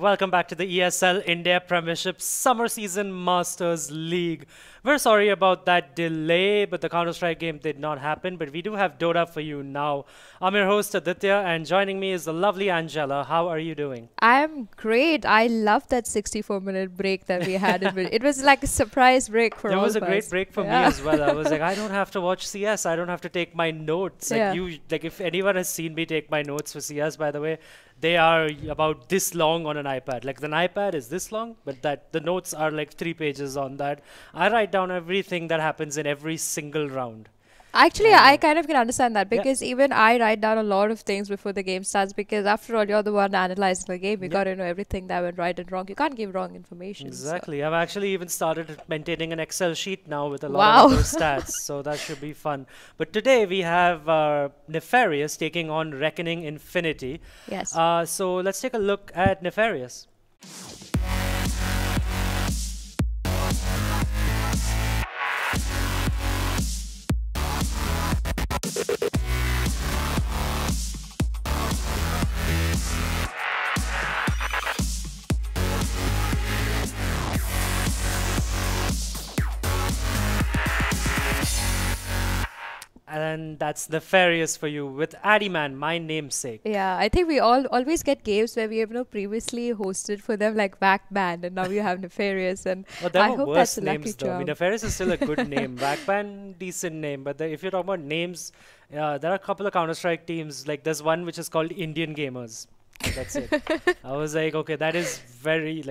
Welcome back to the ESL India Premiership Summer Season Masters League. We're sorry about that delay, but the Counter-Strike game did not happen, but we do have DOTA for you now. I'm your host Aditya, and joining me is the lovely Angela. How are you doing? I'm great. I love that 64-minute break that we had. It was like a surprise break for all of us. It was a great break for me as well. I was like, I don't have to watch CS. I don't have to take my notes. Like if anyone has seen me take my notes for CS, by the way, they are about this long on an iPad. Like, the iPad is this long, but the notes are like 3 pages on that. I write down everything that happens in every single round. Actually, I kind of can understand that because even I write down a lot of things before the game starts because after all, you're the one analyzing the game. You got to know everything that went right and wrong. You can't give wrong information. Exactly. So. I've actually even started maintaining an Excel sheet now with a lot of those stats. So that should be fun. But today we have Nefarious taking on Reckoning Infinity. Yes. So let's take a look at Nefarious. And that's Nefarious for you with Addyman, my namesake. Yeah, I think we always get games where we have previously hosted for them like Backband, and now you have Nefarious, and I hope that's a lucky though. I mean, Nefarious is still a good name. Backband, decent name, but if you're talking about names, there are a couple of Counter-Strike teams. Like there's one which is called Indian Gamers. That's it. I was like, okay, that is very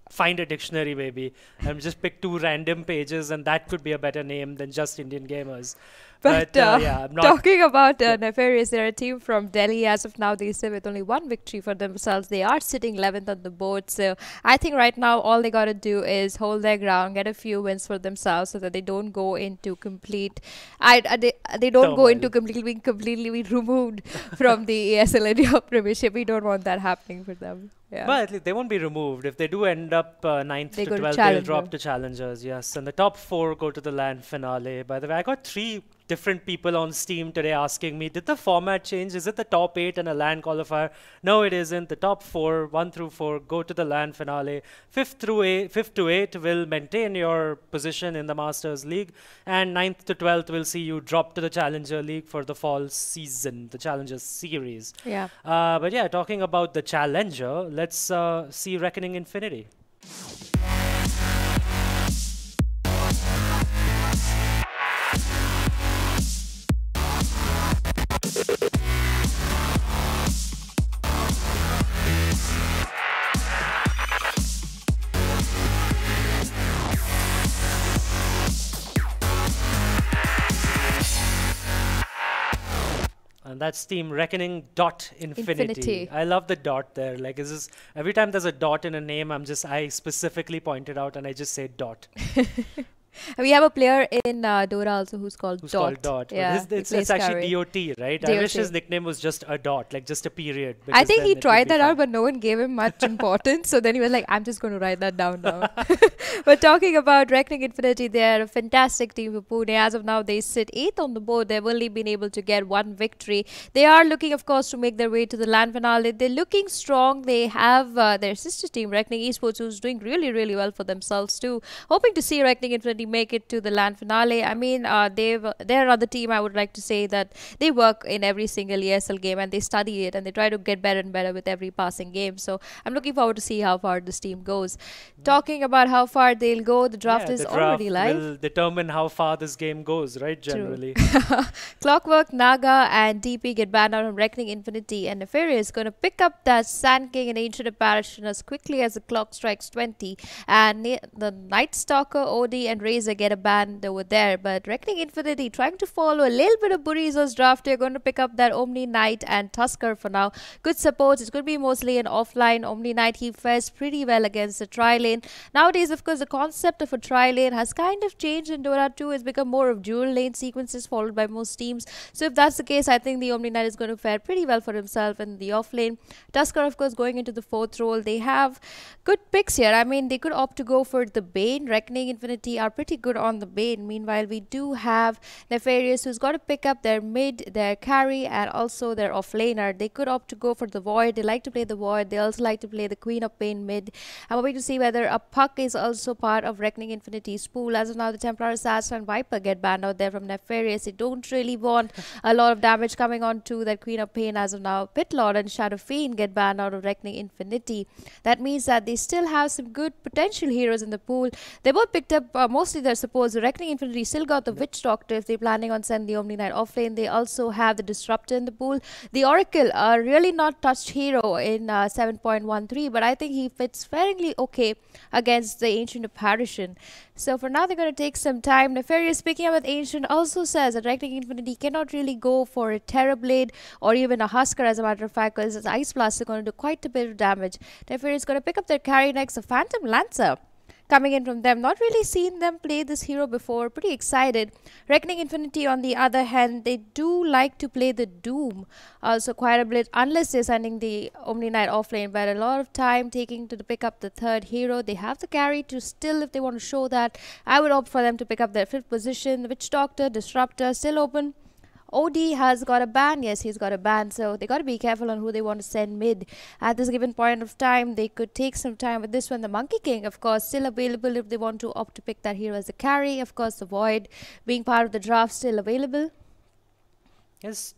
find a dictionary maybe and just pick 2 random pages, and that could be a better name than just Indian Gamers. But I'm not talking about Nefarious, they're a team from Delhi. As of now, they sit with only 1 victory for themselves. They are sitting 11th on the board. So I think right now all they got to do is hold their ground, get a few wins for themselves so that they don't go into complete... they don't go into completely removed from the ESL India Premiership. We don't want that happening for them. Yeah. But they won't be removed. If they do end up 9th to 12th, they'll drop to challengers, yes. And the top 4 go to the LAN finale. By the way, I got 3 different people on Steam today asking me, did the format change? Is it the top 8 and a LAN qualifier? No, it isn't. The top 4, 1 through 4, go to the LAN finale. 5th to 8 will maintain your position in the Masters League. And 9th to 12th will see you drop to the Challenger League for the fall season, the Challenger Series. Yeah. But yeah, talking about the Challenger, let's see Reckoning Infinity. And that's Team Reckoning Infinity. I love the dot there. Like, every time there's a dot in a name, I specifically point it out and I just say dot. We have a player in DOTA also who's called Dot. Yeah, it's actually DOT, right? DOT. I wish his nickname was just a dot, like just a period. I think he tried that out, but no one gave him much importance. So then he was like, I'm just going to write that down now. But talking about Reckoning Infinity, they're a fantastic team for Pune. As of now, they sit 8th on the board. They've only been able to get 1 victory. They are looking, of course, to make their way to the LAN finale. They're looking strong. They have their sister team, Reckoning Esports, who's doing really, really well for themselves too. Hoping to see Reckoning Infinity make it to the LAN finale. I mean, they're another team, I would like to say, that they work in every single ESL game and they study it and they try to get better and better with every passing game. So I'm looking forward to see how far this team goes. Talking about how far they'll go, the draft is already live. Will determine how far this game goes, right? Generally. Clockwork, Naga, and DP get banned out from Reckoning Infinity, and Nefarious is going to pick up that Sand King and Ancient Apparition as quickly as the clock strikes 20. And the Night Stalker, OD, and Razor get a ban over there. But Reckoning Infinity, trying to follow a little bit of Burizo's draft, they're going to pick up that Omni Knight and Tusker for now. Good support. It's going to be mostly an offline. Omni Knight, he fares pretty well against the tri-lane. Nowadays, of course, the concept of a tri-lane has kind of changed in Dota 2. It's become more of dual lane sequences followed by most teams. So if that's the case, I think the Omni Knight is going to fare pretty well for himself in the offlane. Tusker, of course, going into the 4th role. They have good picks here. I mean, they could opt to go for the Bane. Reckoning Infinity are pretty good on the bait. Meanwhile, we do have Nefarious, who's got to pick up their mid, their carry, and also their offlaner. They could opt to go for the Void. They like to play the Void. They also like to play the Queen of Pain mid. I'm hoping to see whether a Puck is also part of Reckoning Infinity's pool. As of now, the Templar Assassin and Viper get banned out there from Nefarious. They don't really want a lot of damage coming on to that Queen of Pain as of now. Pit Lord and Shadow Fiend get banned out of Reckoning Infinity. That means that they still have some good potential heroes in the pool. They both picked up mostly their supports. The Reckoning Infinity still got the Witch Doctor if they're planning on sending the Omni Knight offlane. They also have the Disruptor in the pool. The Oracle, really not touched hero in 7.13, but I think he fits fairly okay against the Ancient Apparition. So for now, they're going to take some time. Nefarious, speaking up with Ancient, also says that Reckoning Infinity cannot really go for a Terrorblade or even a Husker, as a matter of fact, because Ice Blast is going to do quite a bit of damage. Nefarious is going to pick up their carry next, a Phantom Lancer coming in from them. Not really seen them play this hero before. Pretty excited. Reckoning Infinity, on the other hand, they do like to play the Doom also quite a bit, unless they're sending the Omni Knight offlane. But a lot of time taking to pick up the third hero. They have the carry to still, if they want to show that. I would opt for them to pick up their 5th position. The Witch Doctor, Disruptor, still open. OD has got a ban. Yes, he's got a ban. So they got to be careful on who they want to send mid. At this given point of time, they could take some time with this one. The Monkey King, of course, still available if they want to opt to pick that hero as a carry. Of course, the Void being part of the draft still available. Yes.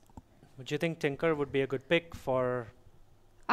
Would you think Tinker would be a good pick for...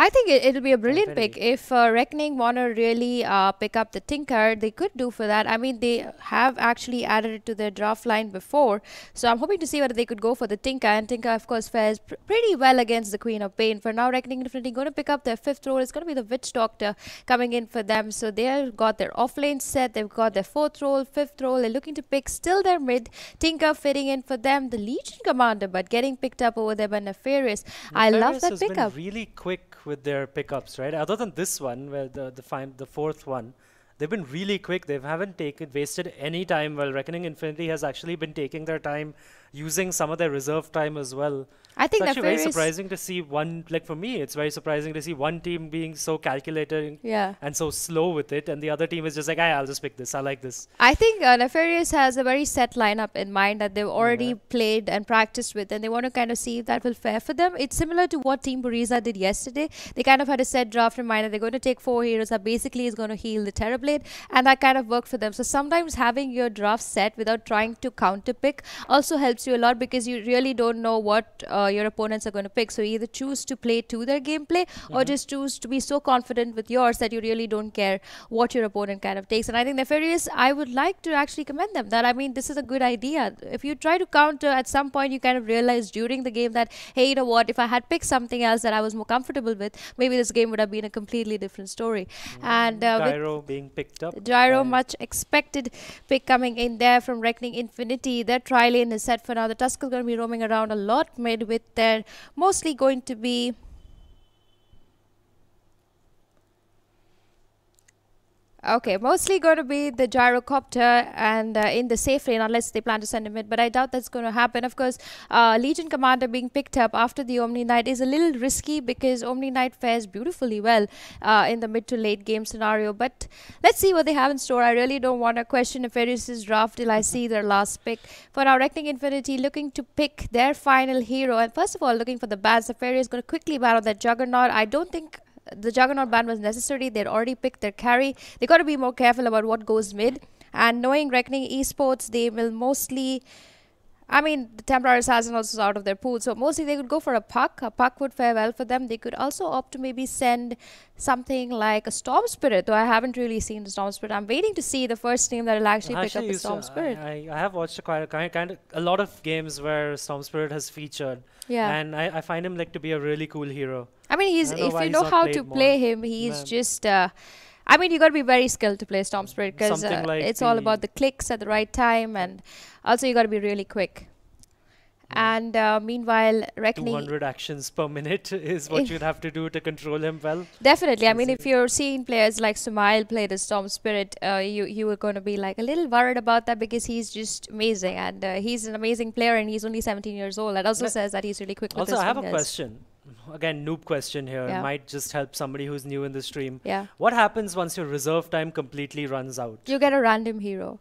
I think it'll be a brilliant pick. If Reckoning want to really pick up the Tinker, they could do for that. I mean, they have actually added it to their draft line before. So I'm hoping to see whether they could go for the Tinker. And Tinker, of course, fares pretty well against the Queen of Pain. For now, Reckoning Infinity going to pick up their 5th role. It's going to be the Witch Doctor coming in for them. So they've got their offlane set. They've got their 4th role, 5th role. They're looking to pick still their mid. Tinker fitting in for them. The Legion Commander, but getting picked up over there by Nefarious. I love that pickup. Been really quick with their pickups, right? Other than this one, where the 4th one, they've been really quick. They haven't wasted any time. While Reckoning Infinity has actually been taking their time, using some of their reserve time as well. I think it's actually very surprising to see one, like for me, it's very surprising to see one team being so calculated and so slow with it, and the other team is just like, I'll just pick this, I like this. I think Nefarious has a very set lineup in mind that they've already played and practiced with, and they want to kind of see if that will fare for them. It's similar to what Team Buriza did yesterday. They kind of had a set draft in mind that they're going to take 4 heroes that basically is going to heal the Terrorblade, and that kind of worked for them. So sometimes having your draft set without trying to counter pick also helps you a lot, because you really don't know what your opponents are going to pick. So either choose to play to their gameplay or just choose to be so confident with yours that you really don't care what your opponent kind of takes. And I think Nefarious, I would like to actually commend them that, I mean, this is a good idea. If you try to counter, at some point you kind of realize during the game that, hey, you know what, if I had picked something else that I was more comfortable with, maybe this game would have been a completely different story. And Gyro being picked up. Gyro, much expected pick coming in there from Reckoning Infinity. Their tri-lane is set for now. The Tusk is going to be roaming around a lot mid with their mostly going to be mostly going to be the Gyrocopter and in the safe lane, unless they plan to send him in, but I doubt that's going to happen. Of course, Legion Commander being picked up after the Omni Knight is a little risky, because Omni Knight fares beautifully well in the mid to late game scenario, but let's see what they have in store. I really don't want to question Nefarious' draft till I see their last pick. For now, Reckoning Infinity looking to pick their final hero, and first of all looking for the bans. Nefarious is going to quickly ban on that Juggernaut. I don't think the Juggernaut ban was necessary. They'd already picked their carry. They got to be more careful about what goes mid. And knowing Reckoning Esports, they will mostly... I mean, the Templar Assassin also is out of their pool. So mostly they could go for a Puck. A Puck would fare well for them. They could also opt to maybe send something like a Storm Spirit, though I haven't really seen the Storm Spirit. I'm waiting to see the first team that will actually pick up the Storm Spirit. I have watched a lot of games where Storm Spirit has featured. Yeah. And I find him like to be a really cool hero. I mean, if you know how to play him, he's just... I mean, you got to be very skilled to play Storm Spirit, because like it's all about the clicks at the right time, and also you got to be really quick. And meanwhile, Reckoning... 200 actions per minute is what you'd have to do to control him well. Definitely. I mean, if you're seeing players like Sumail play the Storm Spirit, you were going to be like a little worried about that, because he's just amazing. And he's an amazing player, and he's only 17 years old. That also says that he's really quick with his fingers. Also, I have a question. Again, noob question here. It might just help somebody who's new in the stream. Yeah. What happens once your reserve time completely runs out? You get a random hero.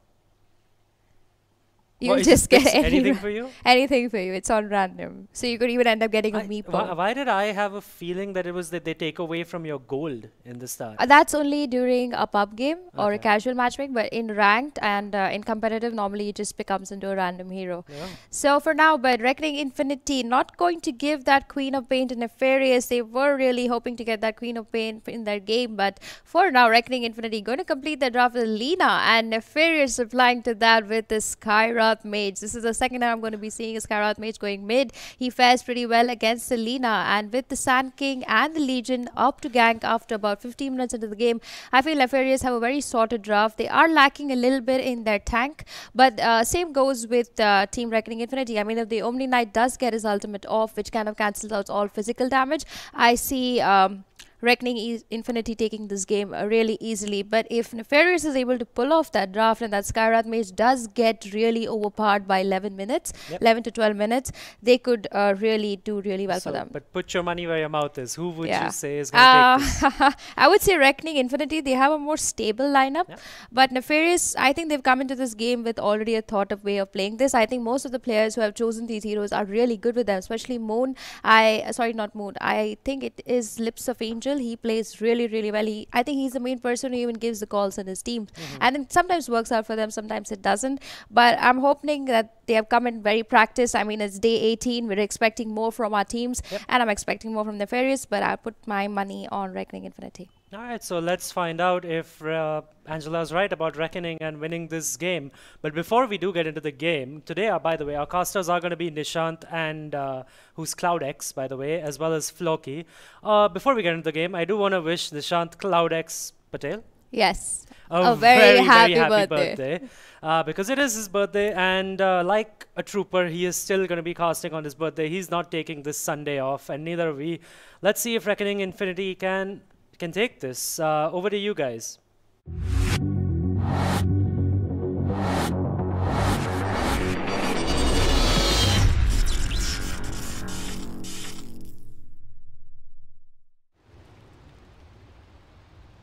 You'll just get anything for you? Anything for you. It's on random. So you could even end up getting a meeple. Why did I have a feeling that it was that they take away from your gold in the start? That's only during a pub game or a casual matchmaking, but in ranked and in competitive, normally it just becomes into a random hero. Yeah. So for now, but Reckoning Infinity not going to give that Queen of Pain to Nefarious. They were really hoping to get that Queen of Pain in their game, but for now, Reckoning Infinity going to complete the draft with Lina, and Nefarious replying to that with the Skyra Mage. This is the second time I'm going to be seeing a Skyrath Mage going mid. He fares pretty well against the Lina, and with the Sand King and the Legion up to gank after about 15 minutes into the game, I feel Nefarious have a very sorted draft. They are lacking a little bit in their tank, but same goes with Team Reckoning Infinity. I mean, if the Omni Knight does get his ultimate off, which kind of cancels out all physical damage, I see Reckoning Infinity taking this game really easily. But if Nefarious is able to pull off that draft and that Skyrath Mage does get really overpowered by 11 minutes, 11 to 12 minutes, they could really do really well for them. But put your money where your mouth is. Who would you say is going to take this? I would say Reckoning Infinity. They have a more stable lineup. But Nefarious, I think they've come into this game with already a thought of way of playing this. I think most of the players who have chosen these heroes are really good with them, especially Moon. Not Moon. I think it is Lips of Angel. He plays really, really well. I think he's the main person who even gives the calls in his team. And it sometimes works out for them, sometimes it doesn't. But I'm hoping that they have come in very practiced. I mean, it's day 18. We're expecting more from our teams. And I'm expecting more from Nefarious. But I'll put my money on Reckoning Infinity. Alright, so let's find out if Angela's right about Reckoning and winning this game. But before we do get into the game, today, by the way, our casters are going to be Nishant and who's CloudX, by the way, as well as Floki. Before we get into the game, I do want to wish Nishant CloudX Patel. Yes. A very happy birthday. Because it is his birthday, and like a trooper, he is still going to be casting on his birthday. He's not taking this Sunday off, and neither are we. Let's see if Reckoning Infinity can take this. Over to you guys.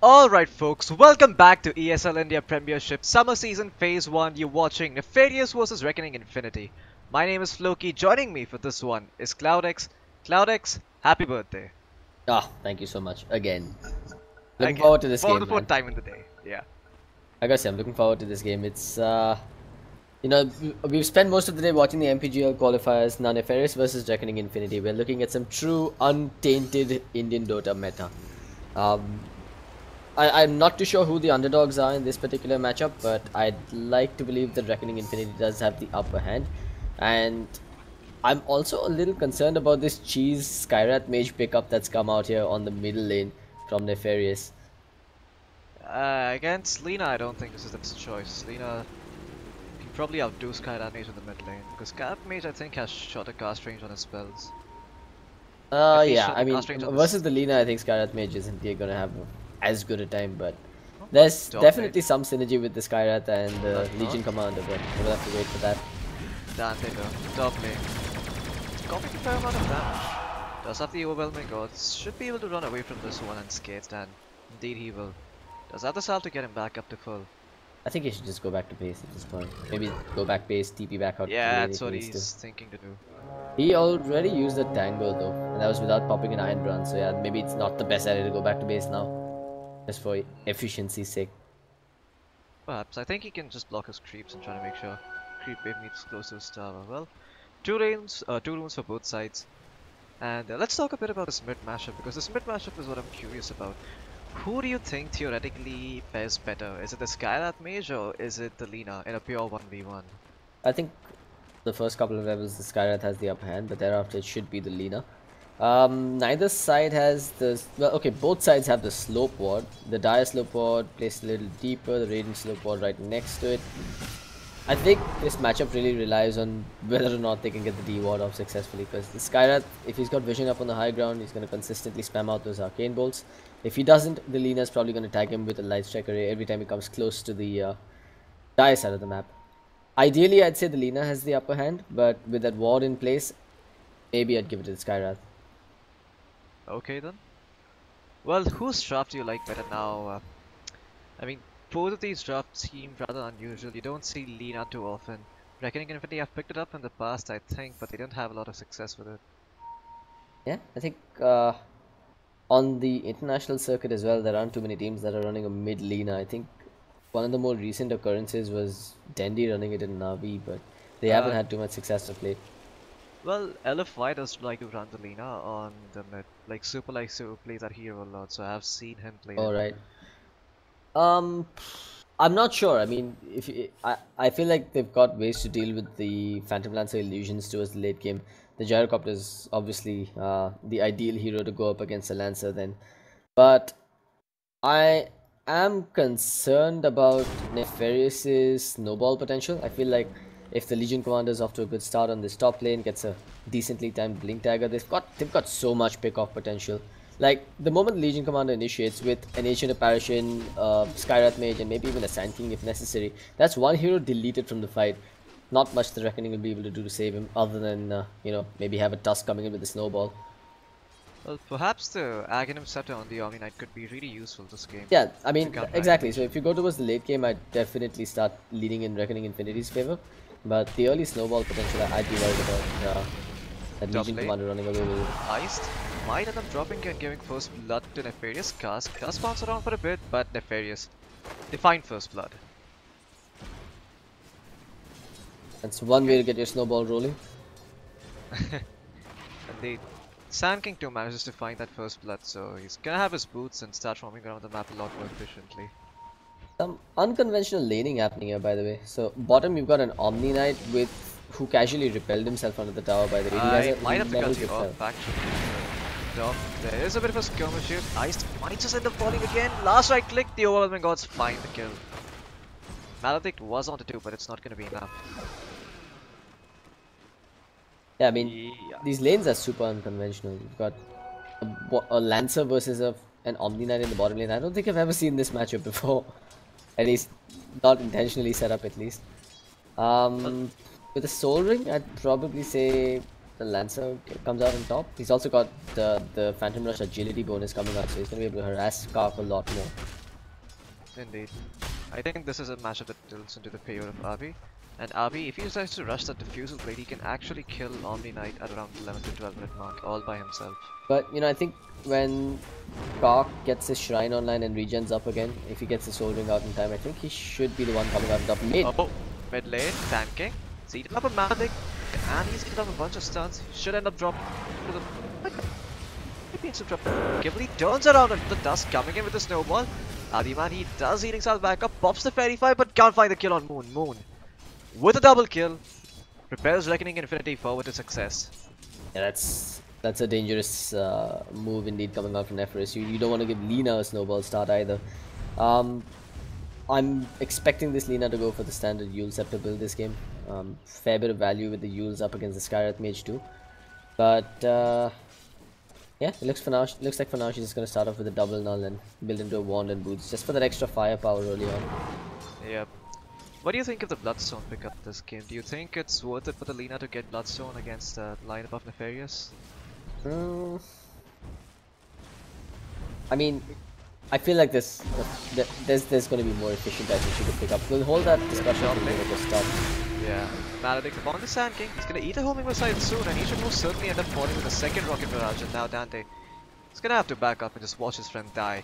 Alright folks, welcome back to ESL India Premiership Summer Season Phase 1. You're watching Nefarious vs Reckoning Infinity. My name is Floki. Joining me for this one is CloudX. CloudX, happy birthday. Thank you so much. Again. Looking forward to this game. For the fourth time in the day, yeah. I gotta say, I'm looking forward to this game. It's, you know, we've spent most of the day watching the MPGL qualifiers. Now, Nefarious versus Reckoning Infinity. We're looking at some true, untainted Indian Dota meta. I'm not too sure who the underdogs are in this particular matchup, but I'd like to believe that Reckoning Infinity does have the upper hand. And I'm also a little concerned about this cheese Skyrath Mage pickup that's come out here on the middle lane from Nefarious. Against Lina, I don't think this is the best choice. Lina can probably outdo Skyrath Mage in the mid lane, because Skyrath Mage I think has shorter cast range on his spells. Yeah, I mean, versus the Lina, I think Skyrath Mage isn't gonna have as good a time, but there's definitely some synergy with the Skyrath and the Legion Commander, but we'll have to wait for that. Dante though, top lane. Copying a fair amount of damage. Does have the overwhelming odds, should be able to run away from this one unscathed, and indeed he will. Does have the salve to get him back up to full. I think he should just go back to base at this point. Maybe go back base, TP back out. Yeah, that's what he's thinking to do. He already used the Tango though, and that was without popping an Iron Brand, so yeah, maybe it's not the best idea to go back to base now. Just for efficiency's sake. Perhaps. I think he can just block his creeps and try to make sure creep wave meets close to his tower. Well, two rooms for both sides. And let's talk a bit about this mid mashup, because this mid mashup is what I'm curious about. Who do you think theoretically fares better? Is it the Skyrath Mage or is it the Lina in a pure 1v1? I think the first couple of levels the Skyrath has the upper hand, but thereafter it should be the Lina. Neither side has the... Well, okay, both sides have the slope ward. The Dire slope ward placed a little deeper, the Radiant slope ward right next to it. I think this matchup really relies on whether or not they can get the D ward off successfully, because the Skyrath, if he's got vision up on the high ground, he's going to consistently spam out those arcane bolts. If he doesn't, the Lina's probably going to tag him with a light strike array every time he comes close to the Dire side of the map. Ideally, I'd say the Lina has the upper hand, but with that ward in place, maybe I'd give it to the Skyrath. Okay then. Well, whose draft do you like better now? I mean, both of these drafts seem rather unusual. You don't see Lina too often. Reckoning Infinity have picked it up in the past, I think, but they didn't have a lot of success with it. Yeah, I think on the international circuit as well, there aren't too many teams that are running a mid Lina. I think one of the more recent occurrences was Dendi running it in Navi, but they haven't had too much success to play. Well, LFY does like to run the Lina on the mid. Like Super plays that hero a lot, so I've seen him play All it. right. I'm not sure. I mean, I feel like they've got ways to deal with the Phantom Lancer illusions towards the late game. The Gyrocopter is obviously the ideal hero to go up against a Lancer then. But I am concerned about Nefarious's snowball potential. I feel like if the Legion Commander is off to a good start on this top lane, gets a decently timed Blink Dagger, they've got so much pick-off potential. Like, the moment the Legion Commander initiates with an Ancient Apparition, Skywrath Mage, and maybe even a Sand King if necessary, that's one hero deleted from the fight. Not much the Reckoning will be able to do to save him, other than, you know, maybe have a Tusk coming in with a Snowball. Well, perhaps the Aghanim Scepter on the Omni Knight could be really useful this game. Yeah, I mean, exactly. So if you go towards the late game, I'd definitely start leaning in Reckoning Infinity's favor. But the early snowball potential, I'd be worried about that Legion Commander running away with it. Iced might end up dropping and giving first blood to Nefarious. Cast bounce around for a bit, but Nefarious defined first blood. That's one way to get your snowball rolling. And the Sand King too manages to find that first blood, so he's gonna have his boots and start roaming around the map a lot more efficiently. Some unconventional laning happening here, by the way. So bottom, you've got an Omni Knight who casually repelled himself onto the tower. By the way, I might have to cut you off. Actually, there is a bit of a skirmish here. Iced might just end up falling again. Last right click, the overwhelming gods find the kill. Maledict was on to 2, but it's not gonna be enough. Yeah, I mean, these lanes are super unconventional. You've got a Lancer versus an Omni Knight in the bottom lane. I don't think I've ever seen this matchup before. At least, not intentionally set up at least. With a Soul Ring, I'd probably say the Lancer comes out on top. He's also got the Phantom Rush agility bonus coming out, so he's going to be able to harass Kark a lot more. Indeed. I think this is a matchup that tilts into the favor of Abi. And Abi, if he decides to rush that Diffusal Blade, he can actually kill Omni Knight at around 11 to 12 minute mark, all by himself. But, you know, I think when Kark gets his Shrine online and regens up again, if he gets the Soul Ring out in time, I think he should be the one coming out on top. Mid lane, tanking. Seated up a Maledict, and he's hit up a bunch of stuns. Should end up dropping to the... Maybe it's a drop. Ghibli turns around and the Tusk coming in with the Snowball. Adiman, he does healing cell back up, pops the Fairy Fire, but can't find the kill on Moon. Moon, with a double kill, prepares Reckoning Infinity forward to success. Yeah, that's a dangerous move indeed coming out from Nefarious. You don't want to give Lina a snowball start either. I'm expecting this Lina to go for the standard Yule Scepter build this game. Fair bit of value with the Yules up against the Skywrath Mage too. But yeah, it looks like for now she's just going to start off with a double null and build into a wand and boots just for that extra firepower early on. Yep. What do you think of the Bloodstone pickup this game? Do you think it's worth it for the Lina to get Bloodstone against the lineup of Nefarious? I mean, I feel like there's going to be more efficient items you could pick up. We'll hold that discussion until the start. Yeah, Maledict upon the Sand King. He's gonna eat a homing missile soon, and he should most certainly end up falling with a second rocket barrage. And now Dante is gonna have to back up and just watch his friend die.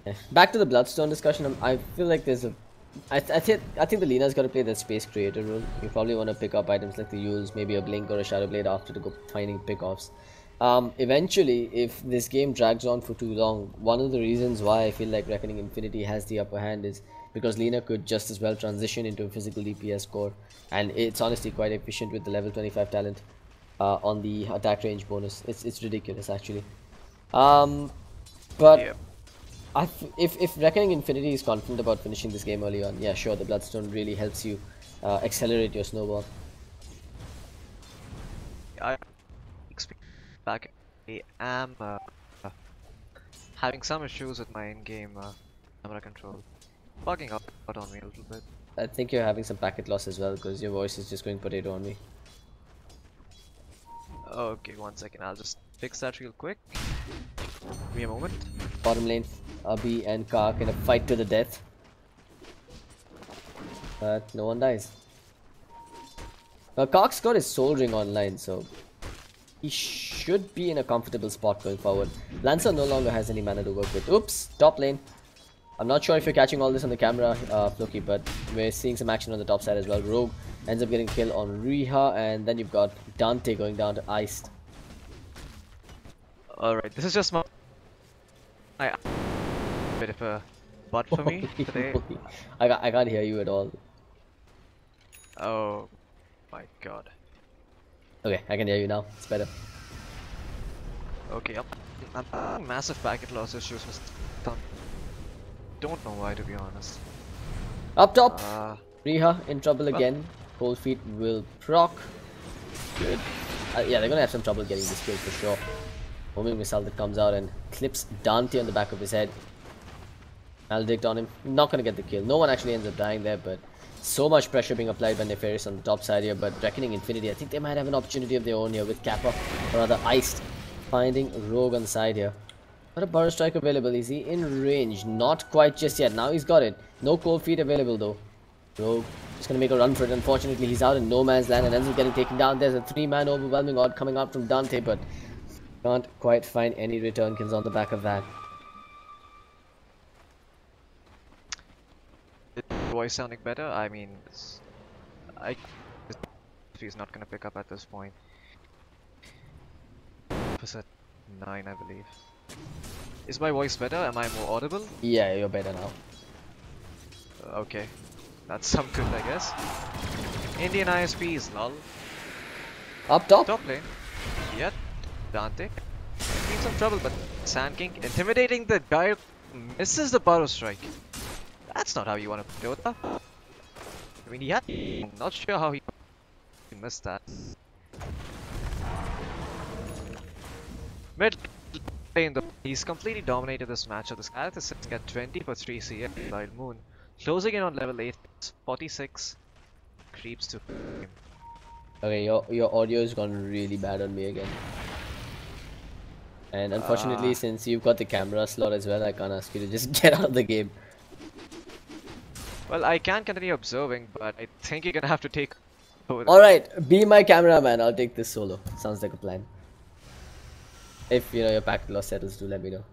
Yeah. Back to the Bloodstone discussion. I feel like there's a I think the Lina's got to play that space creator role. You probably want to pick up items like the Yules, maybe a Blink or a Shadow Blade after to go finding pickoffs. Eventually, if this game drags on for too long, one of the reasons why I feel like Reckoning Infinity has the upper hand is because Lina could just as well transition into a physical DPS core, and it's honestly quite efficient with the level 25 talent on the attack range bonus. It's ridiculous actually. But yep. If Reckoning Infinity is confident about finishing this game early on, yeah, sure, the Bloodstone really helps you accelerate your snowball. I expect back. I am having some issues with my in-game camera control, bugging out on me a little bit. I think you're having some packet loss as well because your voice is just going potato on me. Okay, 1 second. I'll just fix that real quick. Give me a moment. Bottom lane, Abi and Kark in a fight to the death, but no one dies. Kark's got his Soul Ring online, so he should be in a comfortable spot going forward. Lancer no longer has any mana to work with. Oops, top lane. I'm not sure if you're catching all this on the camera, Floki, but we're seeing some action on the top side as well. Rogue ends up getting killed on Riha, and then you've got Dante going down to Iced. Alright, this is just my bit of a butt for me today. I can't hear you at all. Oh my god. Okay, I can hear you now. It's better. Okay, I'm having massive packet loss issues with don't know why, to be honest. Up top, Riha in trouble again. Cold Feet will proc. Good. Yeah, they're gonna have some trouble getting this kill for sure. Homing missile that comes out and clips Dante on the back of his head. Maledict on him. Not gonna get the kill. No one actually ends up dying there, but so much pressure being applied by Nefarious on the top side here. But Reckoning Infinity, I think they might have an opportunity of their own here with Kappa, or rather Iced, finding Rogue on the side here. Got a Burrow Strike available. Is he in range? Not quite just yet. Now he's got it. No Cold Feet available though. Rogue just gonna make a run for it. Unfortunately, he's out in no man's land and ends up getting taken down. There's a 3-man overwhelming odd coming out from Dante, but can't quite find any return kills on the back of that. Voice sounding better? I mean, he's not gonna pick up at this point. Percent 9, I believe. Is my voice better? Am I more audible? Yeah, you're better now. Okay, that's some good, I guess. Indian ISPs, lol. Up top. Top lane. Yet, Dante. In some trouble, but Sand King intimidating the guy misses the Burrow Strike. That's not how you want to DOTA. I mean, I'm not sure how he missed that. Mid lane, he's completely dominated this matchup. This guy has got 20 for 3 CM. While Moon closing in on level 8, 46 creeps to him. Okay, your audio has gone really bad on me again. And unfortunately, since you've got the camera slot as well, I can't ask you to just get out of the game. Well, I can continue observing, but I think you're gonna have to take over. Alright, be my cameraman. I'll take this solo. Sounds like a plan. If you know your packet loss settles, do let me know.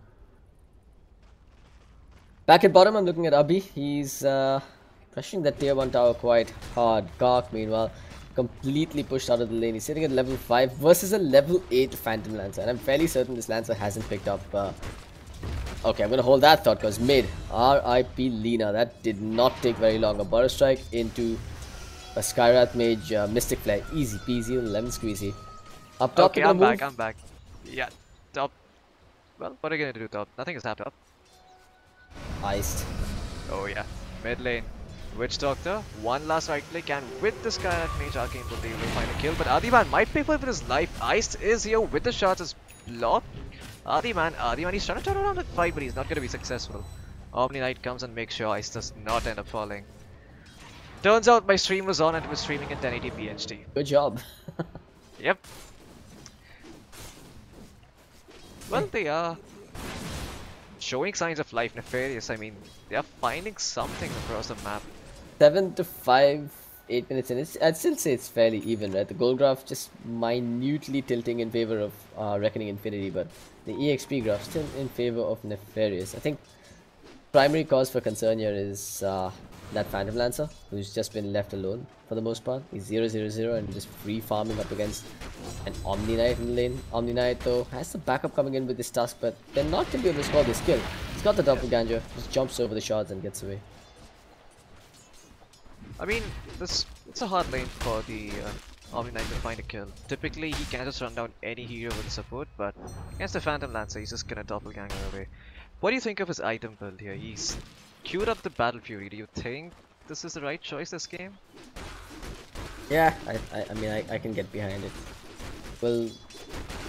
Back at bottom, I'm looking at Abhi. He's pressuring that tier 1 tower quite hard. Kark, meanwhile, completely pushed out of the lane. He's sitting at level 5 versus a level 8 Phantom Lancer. And I'm fairly certain this Lancer hasn't picked up... Okay, I'm going to hold that thought because mid, RIP Lina. That did not take very long. A Burrow Strike into a Skywrath Mage Mystic Flare. Easy peasy, lemon squeezy. Up top, okay, I'm back. Yeah, top. Well, what are you going to do, top? Nothing has happened up. Iced. Oh yeah, mid lane. Witch Doctor, one last right click, and with the Skywrath Mage Arcane Bolt, they will find a kill. But Adiman might pay for it with his life. Iced is here with the shots as blocked. Adiman, he's trying to turn around and fight, but he's not going to be successful. Omni Knight comes and makes sure Iced does not end up falling. Turns out my stream was on and it was streaming in 1080p HD. Good job. Yep. Well, they are showing signs of life. Nefarious, I mean, they are finding something across the map. 7 to 5, 8 minutes in. I'd still say it's fairly even, right? The goal graph just minutely tilting in favor of Reckoning Infinity, but the EXP graph still in favor of Nefarious. I think primary cause for concern here is that Phantom Lancer, who's just been left alone for the most part. He's 0-0-0 and just free farming up against an Omni Knight in the lane. Omni Knight though has some backup coming in with this task, but they're not going to be able to score this kill. He's got the doppelganger, just jumps over the shards and gets away. I mean, it's a hard lane for the Omni Knight to find a kill. Typically, he can just run down any hero with support, but against the Phantom Lancer, he's just gonna doppelganger away. What do you think of his item build here? He's queued up the Battle Fury. Do you think this is the right choice this game? Yeah, I mean, I can get behind it. Well,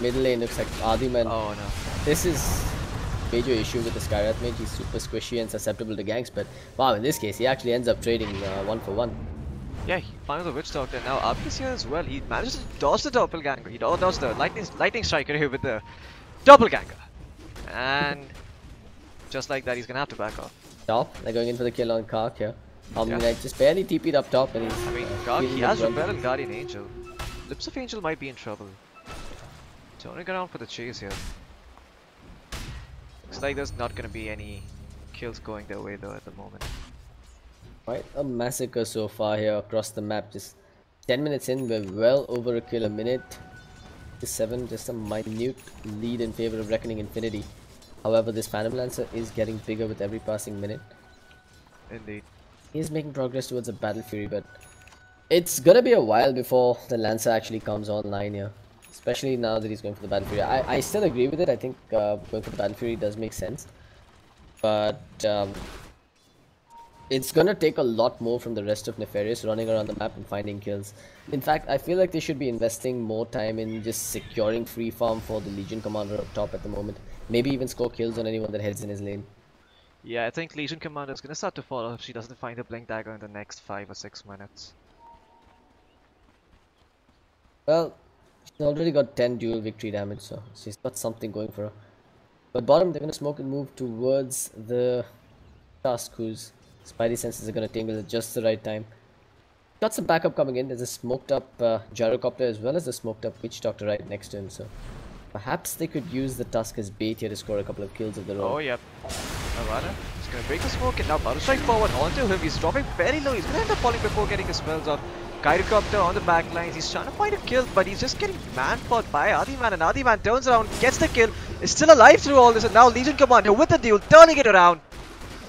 middle lane looks like Adiman. Oh no. This is major issue with the Skywrath Mage. He's super squishy and susceptible to ganks, but wow, in this case, he actually ends up trading 1 for 1. Yeah, he found the Witch Doctor. Now Abhi's here as well. He managed to dodge the doppelganger. He dodged the lightning striker here with the doppelganger. And just like that, he's gonna have to back off. Top, they're going in for the kill on Kark here. Omni-Knight just barely TP'd up top and he's... I mean, he has Repel and Guardian Angel. Lips of Angel might be in trouble. Turning around for the chase here. Looks like there's not gonna be any kills going their way though at the moment. Quite a massacre so far here across the map. Just 10 minutes in, we're well over a kill a minute. 7, just a minute lead in favor of Reckoning Infinity. However, this Phantom Lancer is getting bigger with every passing minute. Indeed. He's making progress towards a Battle Fury, but it's gonna be a while before the Lancer actually comes online here. Especially now that he's going for the Battle Fury. I still agree with it. I think going for the Battle Fury does make sense. But it's gonna take a lot more from the rest of Nefarious running around the map and finding kills. In fact, I feel like they should be investing more time in just securing free farm for the Legion Commander up top at the moment. Maybe even score kills on anyone that heads in his lane. Yeah, I think Legion Commander is gonna start to fall if she doesn't find a Blink Dagger in the next 5 or 6 minutes. Well, she's already got 10 dual victory damage, so she's got something going for her. But bottom, they're gonna smoke and move towards the Tusk, whose Spidey senses are gonna tingle at just the right time. Got some backup coming in. There's a smoked up gyrocopter as well as a smoked up Witch Doctor right next to him, so perhaps they could use the Tusk as bait here to score a couple of kills of their own. Oh, yep. Navana is gonna break the smoke and now Battle Strike forward onto him. He's dropping very low. He's gonna end up falling before getting his spells off. Gyrocopter on the back lines. He's trying to find a kill, but he's just getting man-fought by Adiman, and Adiman turns around, gets the kill, is still alive through all this, and now Legion Commander with the duel, turning it around.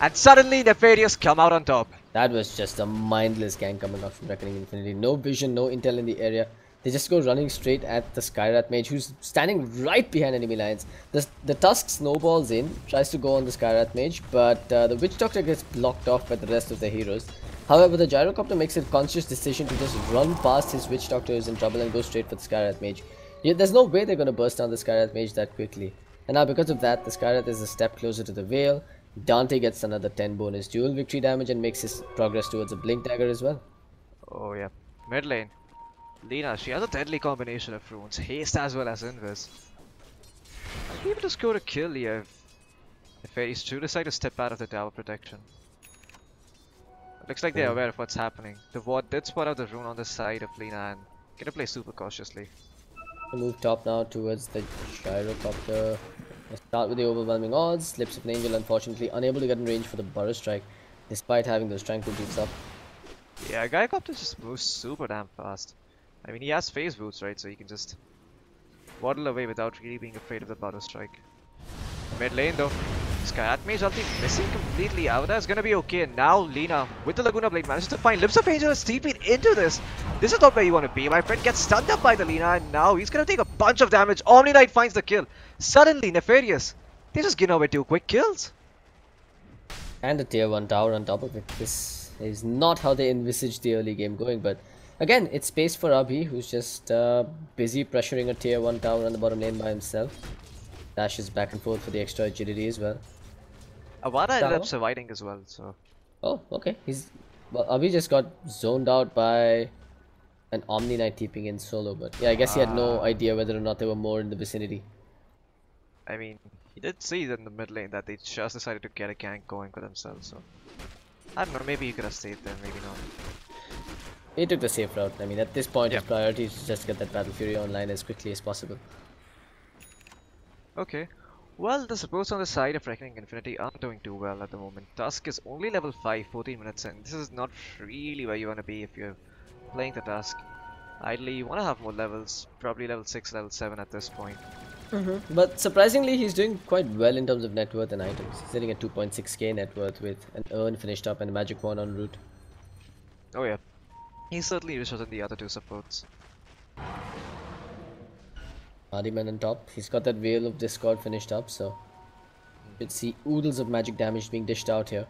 And suddenly Nefarious come out on top. That was just a mindless gang coming out from Reckoning Infinity. No vision, no intel in the area. They just go running straight at the Skyrat Mage, who's standing right behind enemy lines. The Tusk snowballs in, tries to go on the Skyrat Mage, but the Witch Doctor gets blocked off by the rest of the heroes. However, the Gyrocopter makes a conscious decision to just run past his Witch Doctor who's in trouble and go straight for the Skyrat Mage. Yeah, there's no way they're going to burst down the Skyrat Mage that quickly. And now because of that, the Skyrat is a step closer to the Veil. Dante gets another 10 bonus dual victory damage and makes his progress towards a Blink Dagger as well. Oh yeah. Mid lane. Lina, she has a deadly combination of runes, haste as well as invis. Might be able to score a kill here if Fairies do decide to step out of the tower protection. Looks like they're aware of what's happening. The ward did spot out the rune on the side of Lina and gonna play super cautiously. Move top now towards the Gyrocopter. Let's start with the overwhelming odds. Lips of an Angel unfortunately unable to get in range for the Burrow Strike despite having those tranquil boots up. Yeah, Gyrocopter just moves super damn fast. I mean, he has phase boots, right? So he can just waddle away without really being afraid of the Burrow Strike. Mid lane though, Skyrat Mage ulti missing completely. Avada is gonna be okay, and now Lina with the Laguna Blade manages to find Lips of Angel is TP'd into this. This is not where you want to be. My friend gets stunned up by the Lina, and now he's gonna take a bunch of damage. Omni Knight finds the kill. Suddenly, Nefarious, they just give away 2 quick kills. And a tier 1 tower on top of it. This is not how they envisaged the early game going, but again, it's space for Abhi, who's just busy pressuring a tier 1 tower on the bottom lane by himself. Dashes back and forth for the extra agility as well. Avada ended up surviving as well, so... Oh, okay. Well, Abhi just got zoned out by an Omni Knight TPing in solo, but yeah, I guess he had no idea whether or not there were more in the vicinity. I mean, he did see in the mid lane that they just decided to get a gank going for themselves, so... I don't know, maybe he could have stayed there, maybe not. He took the safe route. I mean, at this point, his priority is just get that Battle Fury online as quickly as possible. Okay. Well, the supports on the side of Reckoning Infinity aren't doing too well at the moment. Tusk is only level 5, 14 minutes in. This is not really where you want to be if you're playing the Tusk. Ideally, you want to have more levels, probably level 6, level 7 at this point. But surprisingly, he's doing quite well in terms of net worth and items. He's sitting at 2.6k net worth with an Urn finished up and a Magic Wand en route. Oh yeah. He's certainly richer than the other 2 supports. Adiman on top. He's got that Veil of Discord finished up, so you should see oodles of magic damage being dished out here.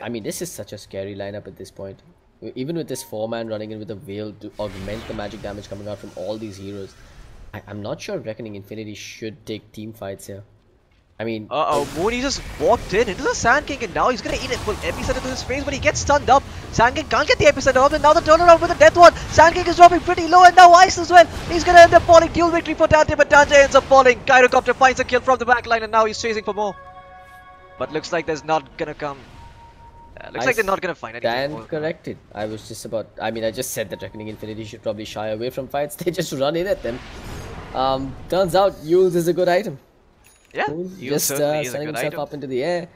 I mean, this is such a scary lineup at this point. Even with this 4-man running in with a Veil to augment the magic damage coming out from all these heroes, I'm not sure Reckoning Infinity should take team fights here. I mean... Mooney just walked into the Sand King, and now he's gonna eat it full epicenter to his face, but he gets stunned up. Sand King can't get the epicenter off, and now the turnaround with the Death Wand. Sand King is dropping pretty low, and now Ice as well. He's gonna end up falling. Dual victory for Dante, but Dante ends up falling. Gyrocopter finds a kill from the backline, and now he's chasing for more. But looks like there's not gonna come Looks like they're not gonna find anything more. Corrected. I was just about. I mean, I just said that Reckoning Infinity should probably shy away from fights. They just run in at them. Turns out Yules is a good item. Yeah, Yules just sending himself up into the air,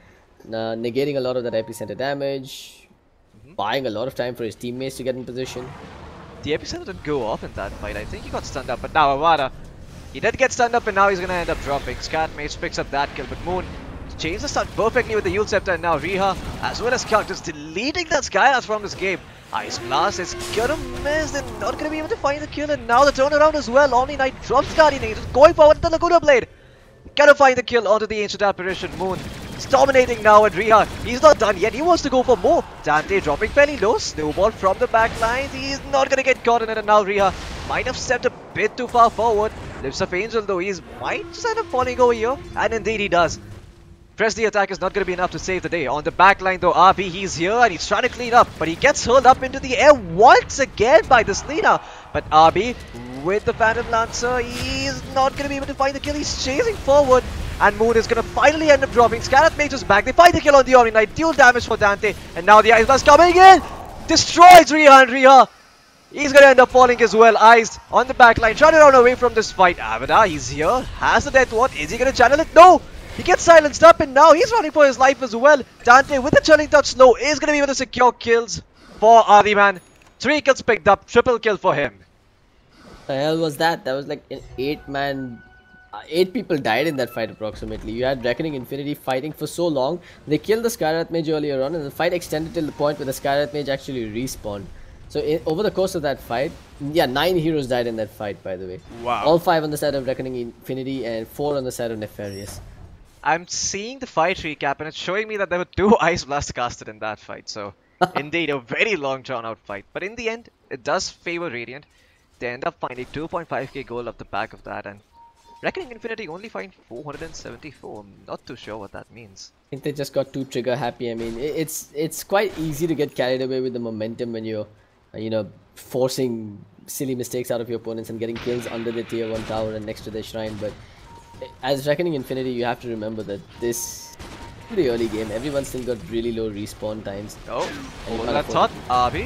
negating a lot of that epicenter damage, buying a lot of time for his teammates to get in position. The epicenter didn't go off in that fight. I think he got stunned up, but now Awada, he did get stunned up, and now he's gonna end up dropping. Scat Mage picks up that kill, but Moon changes the stun perfectly with the Yule Scepter, and now Riha, as well as Kyak, just deleting that Skylash from this game. Ice Blast is gonna miss, they're not gonna be able to find the kill, and now the turnaround as well. Omni Knight drops Guardian Angel, going forward with the Laguna Blade. Gonna find the kill onto the Ancient Apparition. Moon is dominating now at Riha. He's not done yet, he wants to go for more. Dante dropping fairly low, snowball from the back lines. He's not gonna get caught in it, and now Riha might have stepped a bit too far forward. Lips of Angel though, he might just end up falling over here, and indeed he does. Press the attack is not going to be enough to save the day. On the back line though, RB, he's here and he's trying to clean up, but he gets hurled up into the air once again by this Lina. But RB, with the Phantom Lancer, he's not going to be able to find the kill. He's chasing forward, and Moon is going to finally end up dropping. Scarlet Mage is back. They find the kill on the Omni Knight. Dual damage for Dante, and now the Ice Blast coming in. Destroys Riha, and Riha, he's going to end up falling as well. Iced on the back line, trying to run away from this fight. Avada, he's here, has the Death Ward. Is he going to channel it? No! He gets silenced up, and now he's running for his life as well. Dante with the Chilling Touch slow is going to be able to secure kills for Adiman. 3 kills picked up, triple kill for him. The hell was that? That was like an 8-man... 8 people died in that fight approximately. You had Reckoning Infinity fighting for so long. They killed the Skyrath Mage earlier on, and the fight extended till the point where the Skyrath Mage actually respawned. So over the course of that fight, yeah, 9 heroes died in that fight, by the way. Wow. All 5 on the side of Reckoning Infinity and 4 on the side of Nefarious. I'm seeing the fight recap, and it's showing me that there were 2 Ice Blasts casted in that fight. So, indeed, a very long drawn out fight. But in the end, it does favor Radiant. They end up finding 2.5k gold off the back of that, and Reckoning Infinity only find 474. I'm not too sure what that means. I think they just got too trigger happy. I mean, it's quite easy to get carried away with the momentum when you're, forcing silly mistakes out of your opponents and getting kills under the tier 1 tower and next to their shrine. But as Reckoning Infinity, you have to remember that this pretty early game, everyone's still got really low respawn times. Oh, hold that thought, Abi.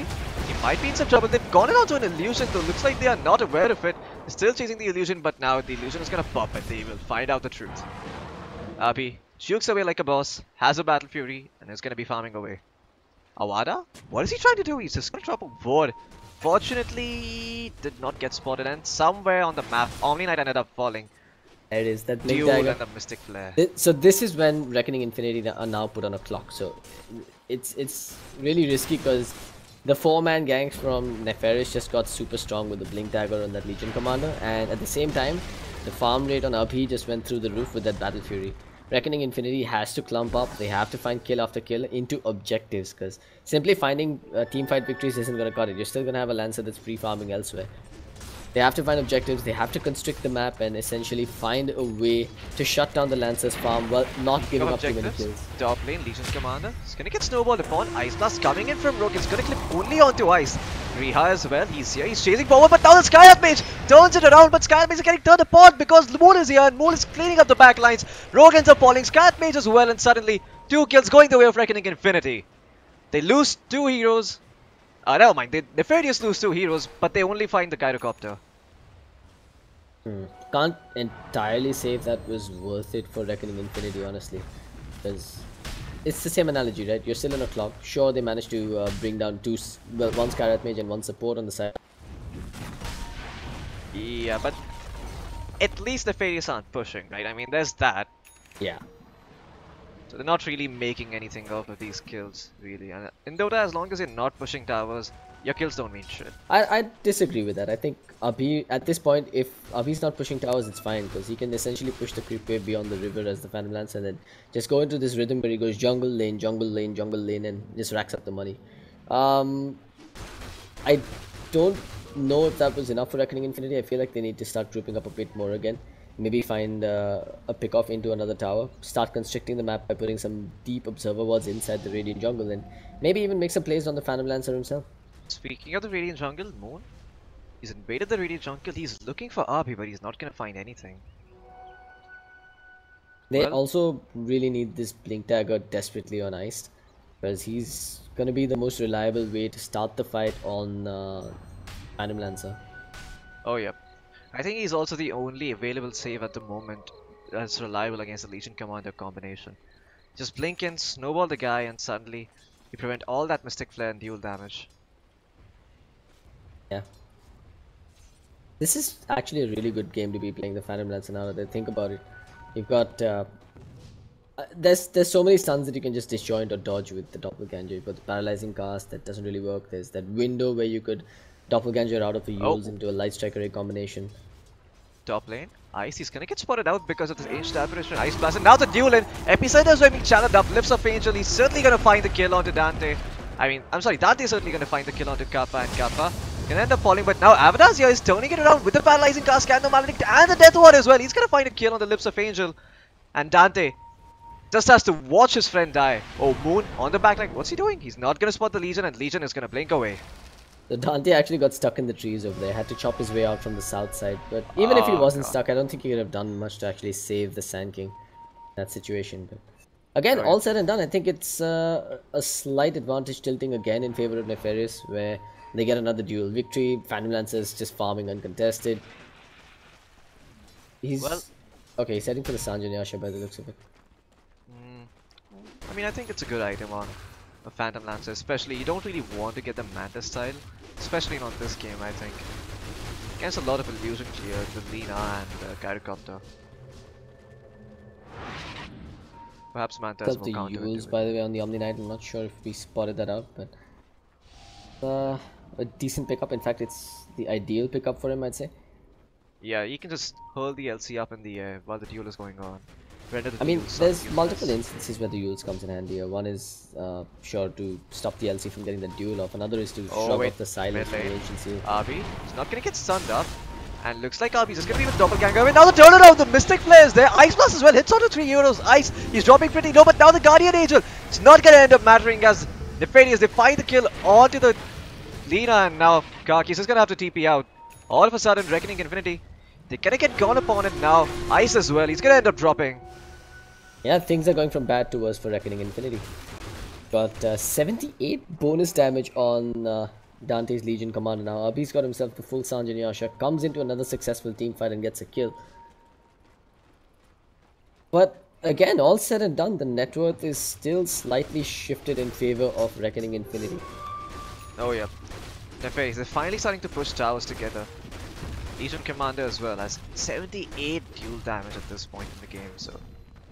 He might be in some trouble. They've gone on to an illusion though. Looks like they are not aware of it. They're still chasing the illusion, but now the illusion is gonna pop and they will find out the truth. Abi jukes away like a boss, has a Battle Fury, and is gonna be farming away. Awada? What is he trying to do? He's just gonna drop a ward. Fortunately, did not get spotted, and somewhere on the map, Omni Knight ended up falling. There it is, that Blink Duel Dagger. and the Mystic Flare. So this is when Reckoning Infinity are now put on a clock. So it's really risky because the 4-man ganks from Nefarious just got super strong with the Blink Dagger on that Legion Commander, and at the same time, the farm rate on Abhi just went through the roof with that Battle Fury. Reckoning Infinity has to clump up. They have to find kill after kill into objectives, because simply finding teamfight victories isn't going to cut it. You're still going to have a Lancer that's free-farming elsewhere. They have to find objectives, they have to constrict the map and essentially find a way to shut down the Lancer's farm while not giving up too many kills. Top lane, Legion Commander is going to get snowballed upon. Ice Blast coming in from Rogue. It's going to clip only onto Ice. Riha as well, he's here, he's chasing forward, but now the Skyrath Mage turns it around, but Skyrath Mage is getting turned apart because Moon is here and Moon is cleaning up the back lines. Rogue ends up falling, Skyrath Mage as well, and suddenly 2 kills going the way of Reckoning Infinity. They lose 2 heroes. Never mind, Nefarious lose 2 heroes, but they only find the Gyrocopter. Can't entirely say if that was worth it for Reckoning Infinity, honestly, because it's the same analogy, right? You're still in a clock. Sure, they managed to bring down 1 Skyrath Mage and 1 support on the side. Yeah, but at least the Nefarious aren't pushing, right? I mean, there's that. Yeah. So they're not really making anything off of these kills, really. And in Dota, as long as you're not pushing towers, your kills don't mean shit. I disagree with that. I think Abhi, at this point, if Abhi's not pushing towers, it's fine, because he can essentially push the creep wave beyond the river as the Phantom Lance and then just go into this rhythm where he goes jungle lane, jungle lane, jungle lane, and just racks up the money. I don't know if that was enough for Reckoning Infinity. I feel like they need to start grouping up a bit more again. Maybe find a pick-off into another tower. Start constricting the map by putting some deep observer wards inside the Radiant jungle, and maybe even make some plays on the Phantom Lancer himself. Speaking of the Radiant jungle, Moon, he's invaded the Radiant jungle. He's looking for RB, but he's not going to find anything. They also really need this Blink Dagger desperately on Ice, because he's going to be the most reliable way to start the fight on Phantom Lancer. Oh yeah. I think he's also the only available save at the moment that's reliable against the Legion Commander combination. Just blink in, snowball the guy, and suddenly you prevent all that Mystic Flare and dual damage. Yeah. This is actually a really good game to be playing the Phantom Lancer now that I think about it. You've got there's so many stuns that you can just disjoint or dodge with the Doppelganger. You've got the paralyzing cast that doesn't really work. There's that window where you could Doppelganger out of the Yules into a Light Striker Ray combination. Top lane, Ice, he's gonna get spotted out because of this Ancient Apparition, Ice Blast, and now the duel in. Epicenter is being challenged up, Lips of Angel, he's certainly gonna find the kill onto Dante. I'm sorry, Dante's certainly gonna find the kill onto Kappa, and Kappa can end up falling, but now Avadasia is turning it around with the Paralyzing Cast, Candle Maledict, and the Death Ward as well. He's gonna find a kill on the Lips of Angel, and Dante just has to watch his friend die. Oh, Moon on the back line, what's he doing? He's not gonna spot the Legion, and Legion is gonna blink away. So Dante actually got stuck in the trees over there, had to chop his way out from the south side. But even if he wasn't stuck, I don't think he could have done much to actually save the Sand King in that situation. But again, all said and done, I think it's a slight advantage tilting again in favor of Nefarious, where they get another duel victory. Phantom Lancer is just farming uncontested. He's okay, he's heading for the Sanjanyasha by the looks of it. I mean, I think it's a good item on a Phantom Lancer, especially you don't really want to get the Mantis style, especially not this game. I think against a lot of illusion cleared with Lina and Gyrocopter. Perhaps Mantis will counter the Yules, by the way, on the Omni Knight. I'm not sure if we spotted that out, but a decent pickup. In fact, it's the ideal pickup for him, I'd say. Yeah, you can just hurl the LC up in the air while the duel is going on. I mean, there's multiple instances where the Yules comes in handy. One is sure to stop the LC from getting the duel off. Another is to shrug off the silence from the Ancient Seal. RB is not going to get stunned up. And looks like RB's just going to be with Doppelganger. I mean, now the turnaround, the Mystic Flare is there. Ice Blast as well, hits onto 3 euros. Ice, he's dropping pretty low, but now the Guardian Angel. It's not going to end up mattering as Nefarious, they find the kill onto the Lina, and now Kaki's just going to have to TP out. All of a sudden, Reckoning Infinity, they're going to get gone upon it now. Ice as well, he's going to end up dropping. Yeah, things are going from bad to worse for Reckoning Infinity. Got 78 bonus damage on Dante's Legion Commander now. RB's got himself the full Sanjanyasha, comes into another successful team fight and gets a kill. But again, all said and done, the net worth is still slightly shifted in favor of Reckoning Infinity. Oh yeah, Nefarious, they're finally starting to push towers together. Legion Commander as well has 78 dual damage at this point in the game, so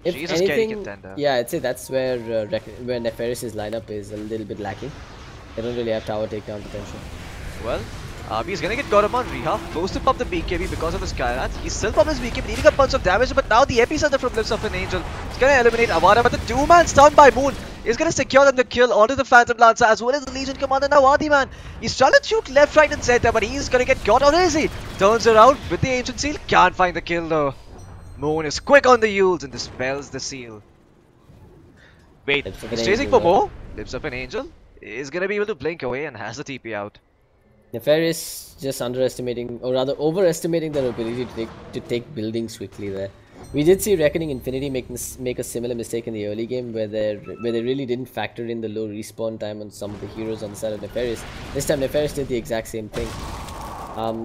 if she's a scary contender. Yeah, I'd say that's where Nefarious' lineup is a little bit lacking. They don't really have tower takedown potential. Well, RB is gonna get got him on Reha, forced to pop the BKB because of his Skyrat. He's still popped his BKB, needing a bunch of damage, but now the Epicenter from Lips of an Angel is gonna eliminate Avada, but the 2-man stun by Moon is gonna secure them the kill onto the Phantom Lancer as well as the Legion Commander. Now Adiman, he's trying to shoot left, right and center, but he's gonna get caught. Or is he? Turns around with the Ancient Seal, can't find the kill though. Moon is quick on the Yules and dispels the seal. Wait, he's chasing for more? Lips of an Angel is gonna be able to blink away and has the TP out. Nefarious just underestimating, or rather overestimating their ability to take buildings quickly there. We did see Reckoning Infinity make a similar mistake in the early game where they really didn't factor in the low respawn time on some of the heroes on the side of Nefarious. This time Nefarious did the exact same thing.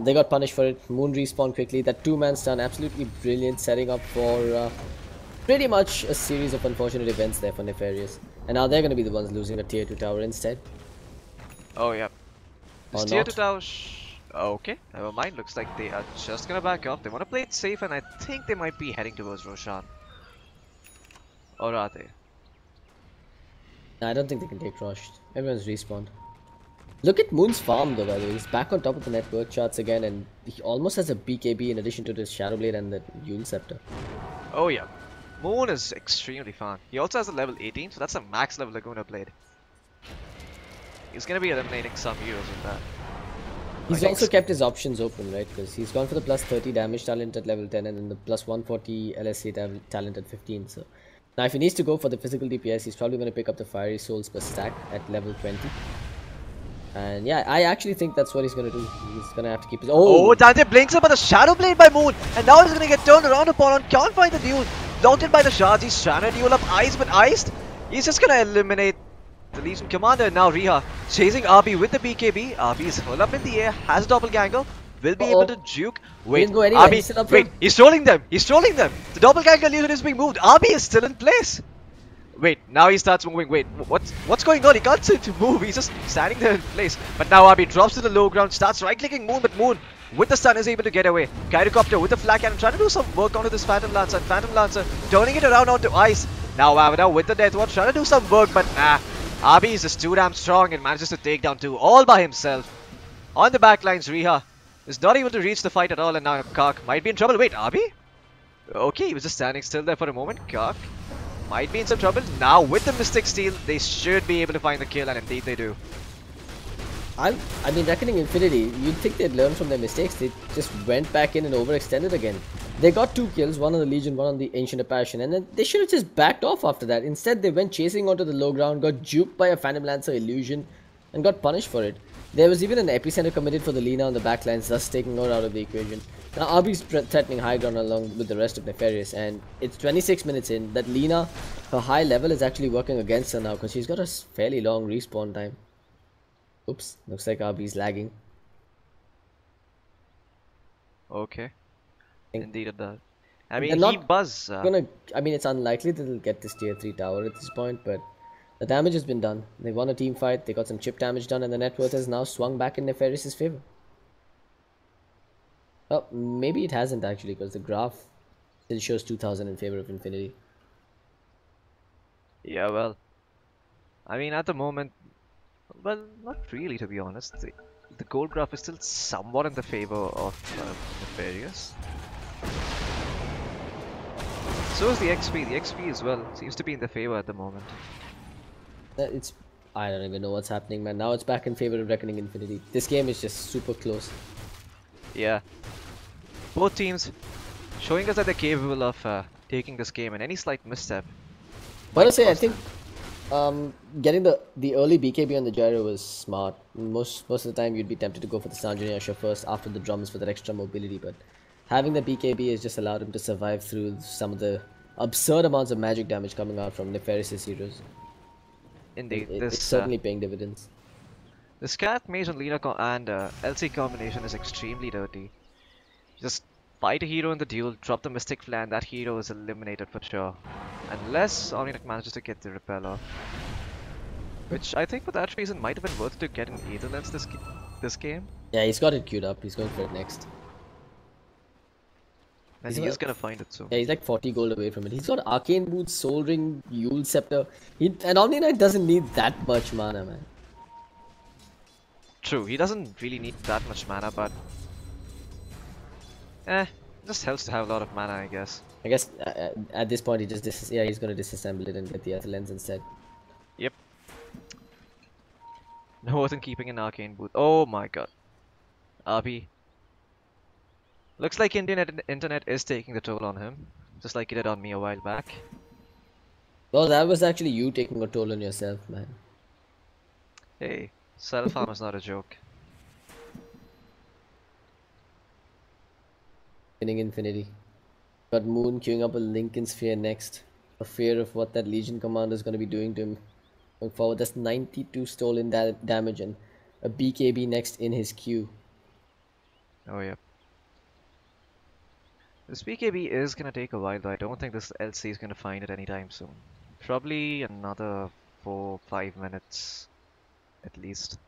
They got punished for it. Moon respawned quickly. That 2-man stun, absolutely brilliant, setting up for pretty much a series of unfortunate events there for Nefarious. And now they're going to be the ones losing a tier 2 tower instead. Oh yeah. This tier 2 tower... Okay, never mind. Looks like they are just going to back up. They want to play it safe and I think they might be heading towards Roshan. Or are they? Nah, I don't think they can take rushed. Everyone's respawned. Look at Moon's farm though, by the way. He's back on top of the net worth charts again and he almost has a BKB in addition to the Shadowblade and the Yule Scepter. Oh yeah. Moon is extremely fun. He also has a level 18, so that's a max level Laguna Blade. He's gonna be eliminating some heroes with that. He's also kept his options open, right? Because he's gone for the plus 30 damage talent at level 10 and then the plus 140 LSA talent at 15. So now if he needs to go for the physical DPS, he's probably going to pick up the Fiery Souls per stack at level 20. And yeah, I actually think that's what he's going to do. He's going to have to keep his... Oh, Dante blinks up at the Shadow Blade by Moon. And now he's going to get turned around upon. Can't find the duel. Locked in by the shards. He's trying to duel up Ice, but Iced, he's just going to eliminate the Legion Commander. Now Riha chasing RB with the BKB. RB is held up in the air, has a doppelganger, will be able to juke. Wait, Didn't go anywhere. RB, wait, he's trolling them. He's trolling them. The doppelganger illusion is being moved. RB is still in place. Wait, now he starts moving. Wait, what's going on? He can't seem to move. He's just standing there in place. But now RB drops to the low ground, starts right-clicking Moon, but Moon with the stun is able to get away. Gyrocopter with the flak cannon trying to do some work onto this Phantom Lancer. And Phantom Lancer turning it around onto ice. Now Avada with the Death Watch trying to do some work, but nah. RB is just too damn strong and manages to take down 2 all by himself. On the backlines, Riha is not able to reach the fight at all, and now Kark might be in trouble. Wait, RB? Okay, he was just standing still there for a moment. Kark might be in some trouble. Now with the Mystic Steel, they should be able to find the kill, and indeed they do. I mean, Reckoning Infinity, you'd think they'd learn from their mistakes. They just went back in and overextended again. They got 2 kills, one on the Legion, one on the Ancient Apparition, and then they should have just backed off after that. Instead, they went chasing onto the low ground, got juked by a Phantom Lancer illusion, and got punished for it. There was even an epicenter committed for the Lina on the backlines, thus taking her out of the equation. Now RB's threatening high ground along with the rest of Nefarious, and it's 26 minutes in. That Lina, her high level is actually working against her now because she's got a fairly long respawn time. Oops, looks like RB's lagging. Okay. Indeed it does. I mean, They're he buzz. I mean, it's unlikely that they'll get this tier 3 tower at this point, but the damage has been done. They won a team fight, they got some chip damage done, and the net worth has now swung back in Nefarious's favor. Oh, maybe it hasn't actually, because the graph still shows 2000 in favor of Infinity. Yeah, well, I mean, at the moment, well, not really, to be honest. The gold graph is still somewhat in the favor of Nefarious. So is the XP. The XP as well seems to be in the favor at the moment. I don't even know what's happening, man. Now it's back in favor of Reckoning Infinity. This game is just super close. Yeah. Both teams showing us that they're capable of taking this game, and any slight misstep. But I say, I think getting the early BKB on the gyro was smart. Most of the time you'd be tempted to go for the Sanjanyasha first after the drums for that extra mobility, but having the BKB has just allowed him to survive through some of the absurd amounts of magic damage coming out from Nefarious' heroes. Indeed, it's certainly paying dividends. The Scath Mage and Lina and LC combination is extremely dirty. Just fight a hero in the duel, drop the Mystic Flare, and that hero is eliminated for sure. Unless Omniac manages to get the repel off. Which I think for that reason might have been worth to get an Aether Lens this game. Yeah, he's got it queued up. He's going for it next. And he's gonna find it soon. Yeah, he's like 40 gold away from it. He's got Arcane Boots, Soul Ring, Yule Scepter. And Omni Knight doesn't need that much mana, man. True, he doesn't really need that much mana, but just helps to have a lot of mana, I guess. I guess at this point he just he's gonna disassemble it and get the Aether Lens instead. Yep. No worth in keeping an Arcane Boot. Oh my god. RB. Looks like Indian internet is taking the toll on him, just like it did on me a while back. Well, that was actually you taking a toll on yourself, man. Hey, self-harm is not a joke. Winning Infinity. Got Moon queuing up a Lincoln Sphere next. A fear of what that Legion commander is going to be doing to him. Going forward, that's 92 stolen damage and a BKB next in his queue. Oh yeah. This BKB is gonna take a while though. I don't think this LC is gonna find it anytime soon. Probably another 4-5 minutes at least.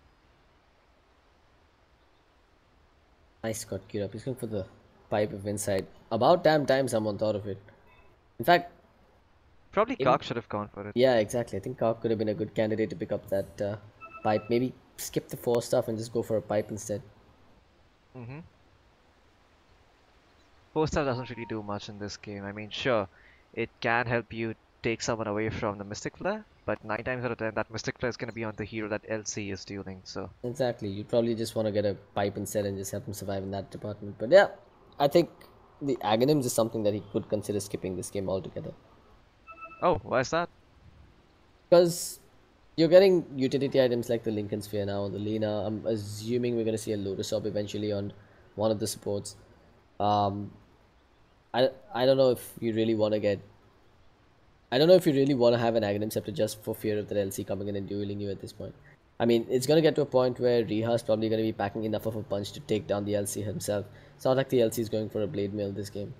Nice, got queued up. He's going for the Pipe of Insight. About damn time someone thought of it. In fact, probably Kark should have gone for it. Yeah, exactly. I think Kark could have been a good candidate to pick up that pipe. Maybe skip the 4 stuff and just go for a pipe instead. Mm-hmm. 4-star doesn't really do much in this game. I mean, sure, it can help you take someone away from the Mystic Flare, but 9 times out of 10, that Mystic Flare is going to be on the hero that LC is dueling, so... Exactly. You probably just want to get a pipe instead and just help him survive in that department. But yeah, I think the Aghanims is something that he could consider skipping this game altogether. Oh, why is that? Because you're getting utility items like the Lincoln Sphere now on the Lina. I'm assuming we're going to see a Lotus Orb eventually on one of the supports. I don't know if you really want to get I don't know if you really want to have an Aghanim Scepter just for fear of the LC coming in and dueling you at this point. I mean, it's going to get to a point where Riha's probably going to be packing enough of a punch to take down the LC himself. It's not like the LC is going for a blade mail this game.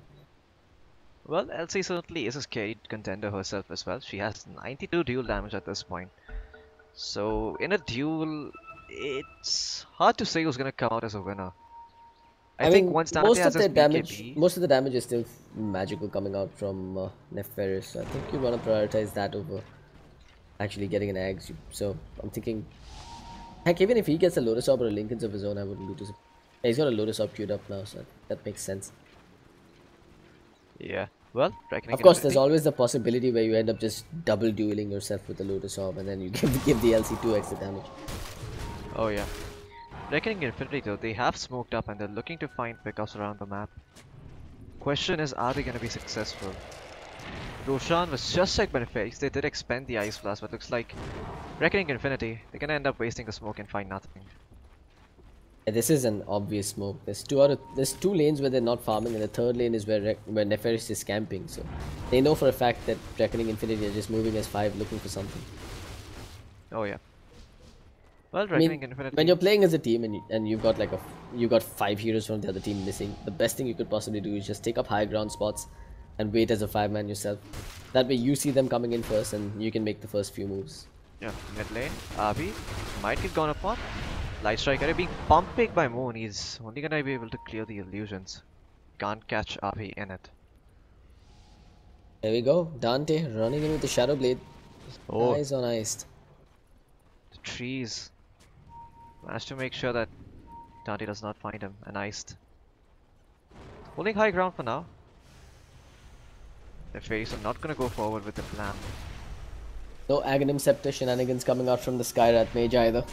Well, LC certainly is a scary contender herself as well. She has 92 duel damage at this point. So, in a duel, it's hard to say who's going to come out as a winner. I think once Dante has his BKB, most of the damage is still magical coming out from Nefarious. So I think you want to prioritize that over actually getting an Ags. So I'm thinking, heck, even if he gets a Lotus Orb or a Linken's of his own, I wouldn't be too surprised. Yeah, he's got a Lotus Orb queued up now, so that makes sense. Yeah, well, of course, there's always the possibility where you end up just double dueling yourself with the Lotus Orb and then you give the LC 2 extra damage. Oh yeah. Reckoning Infinity though, they have smoked up and they're looking to find pickups around the map. Question is, are they going to be successful? Roshan was just checked by Nefarious. They did expend the Ice Blast, but looks like Reckoning Infinity, they're going to end up wasting the smoke and find nothing. Yeah, this is an obvious smoke. There's two lanes where they're not farming, and the third lane is where Nefarious is camping. So they know for a fact that Reckoning Infinity are just moving as 5 looking for something. Oh yeah. Well, Reckoning Infinity. When you're playing as a team and you've got like you've got 5 heroes from the other team missing, the best thing you could possibly do is just take up high ground spots and wait as a 5-man yourself. That way you see them coming in first and you can make the first few moves. Yeah, mid lane, Abi might get gone upon. Light Striker being pump picked by Moon. He's only gonna be able to clear the illusions. Can't catch Abi in it. There we go. Dante running in with the Shadow Blade. Oh. Eyes on iced. The trees. Managed to make sure that Dante does not find him and iced. Holding high ground for now. The Nefarious are not gonna go forward with the plan. No Aghanim Scepter shenanigans coming out from the Skyrat Mage either.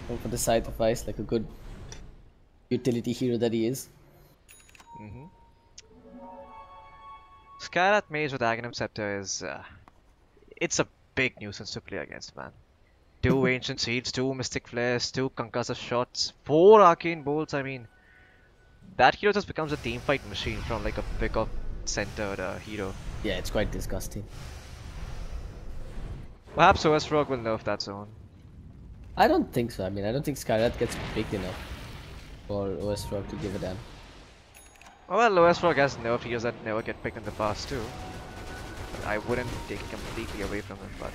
Going for the Scythe of Ice like a good utility hero that he is. Skyrat Mage with Aghanim Scepter is... it's a big nuisance to play against, man. 2 Ancient Seeds, 2 Mystic Flares, 2 Concussive Shots, 4 Arcane Bolts. I mean, that hero just becomes a teamfight machine from like a pick-up centered hero. Yeah, it's quite disgusting. Perhaps OS Frog will nerf that zone. I don't think so. I mean, I don't think Skyrat gets picked enough for OS Frog to give a damn. Well, OS Frog has nerf heroes that never get picked in the past too. But I wouldn't take it completely away from him, but...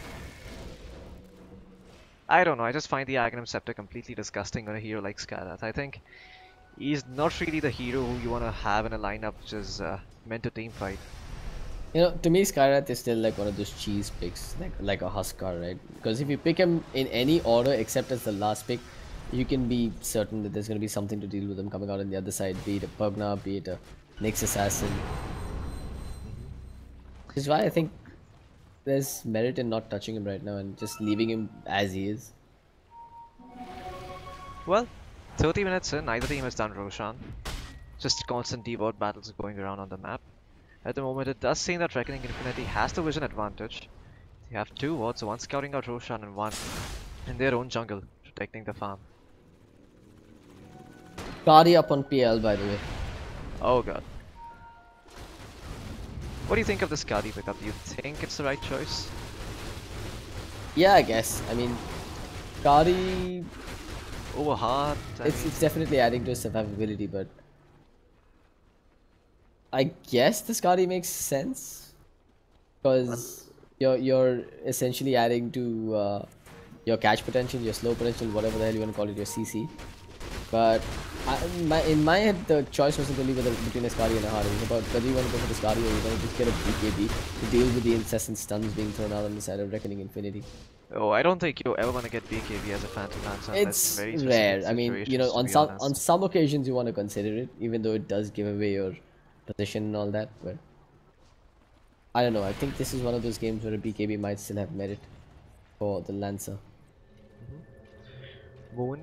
I don't know, I just find the Aghanim Scepter completely disgusting on a hero like Skyrat. I think he's not really the hero who you want to have in a lineup which is meant to team fight. You know, to me Skyrat is still like one of those cheese picks, like a Huskar, right? Because if you pick him in any order except as the last pick, you can be certain that there's going to be something to deal with him coming out on the other side, be it a Pugna, be it a Nyx Assassin. Which is why I think there's merit in not touching him right now and just leaving him as he is. Well, 30 minutes in, neither team has done Roshan. Just constant devout battles going around on the map. At the moment, it does seem that Reckoning Infinity has the vision advantage. They have 2 wards, one scouting out Roshan and one in their own jungle, protecting the farm. Cardi up on PL, by the way. Oh god. What do you think of this Cardi pickup? Do you think it's the right choice? Yeah, I guess. I mean, Cardi... Over hard. It's definitely adding to his survivability, but... I guess the Cardi makes sense. Because you're essentially adding to your catch potential, your slow potential, whatever the hell you want to call it, your CC. But in my head, the choice wasn't really between a Skadi and a Hardy. It was about whether you want to go for the Skadi or you want to just get a BKB to deal with the incessant stuns being thrown out on the side of Reckoning Infinity. Oh, I don't think you ever want to get BKB as a Phantom Lancer. It's very rare. I mean, you know, on some occasions you want to consider it, even though it does give away your position and all that. But I don't know. I think this is one of those games where a BKB might still have merit for the Lancer. Moon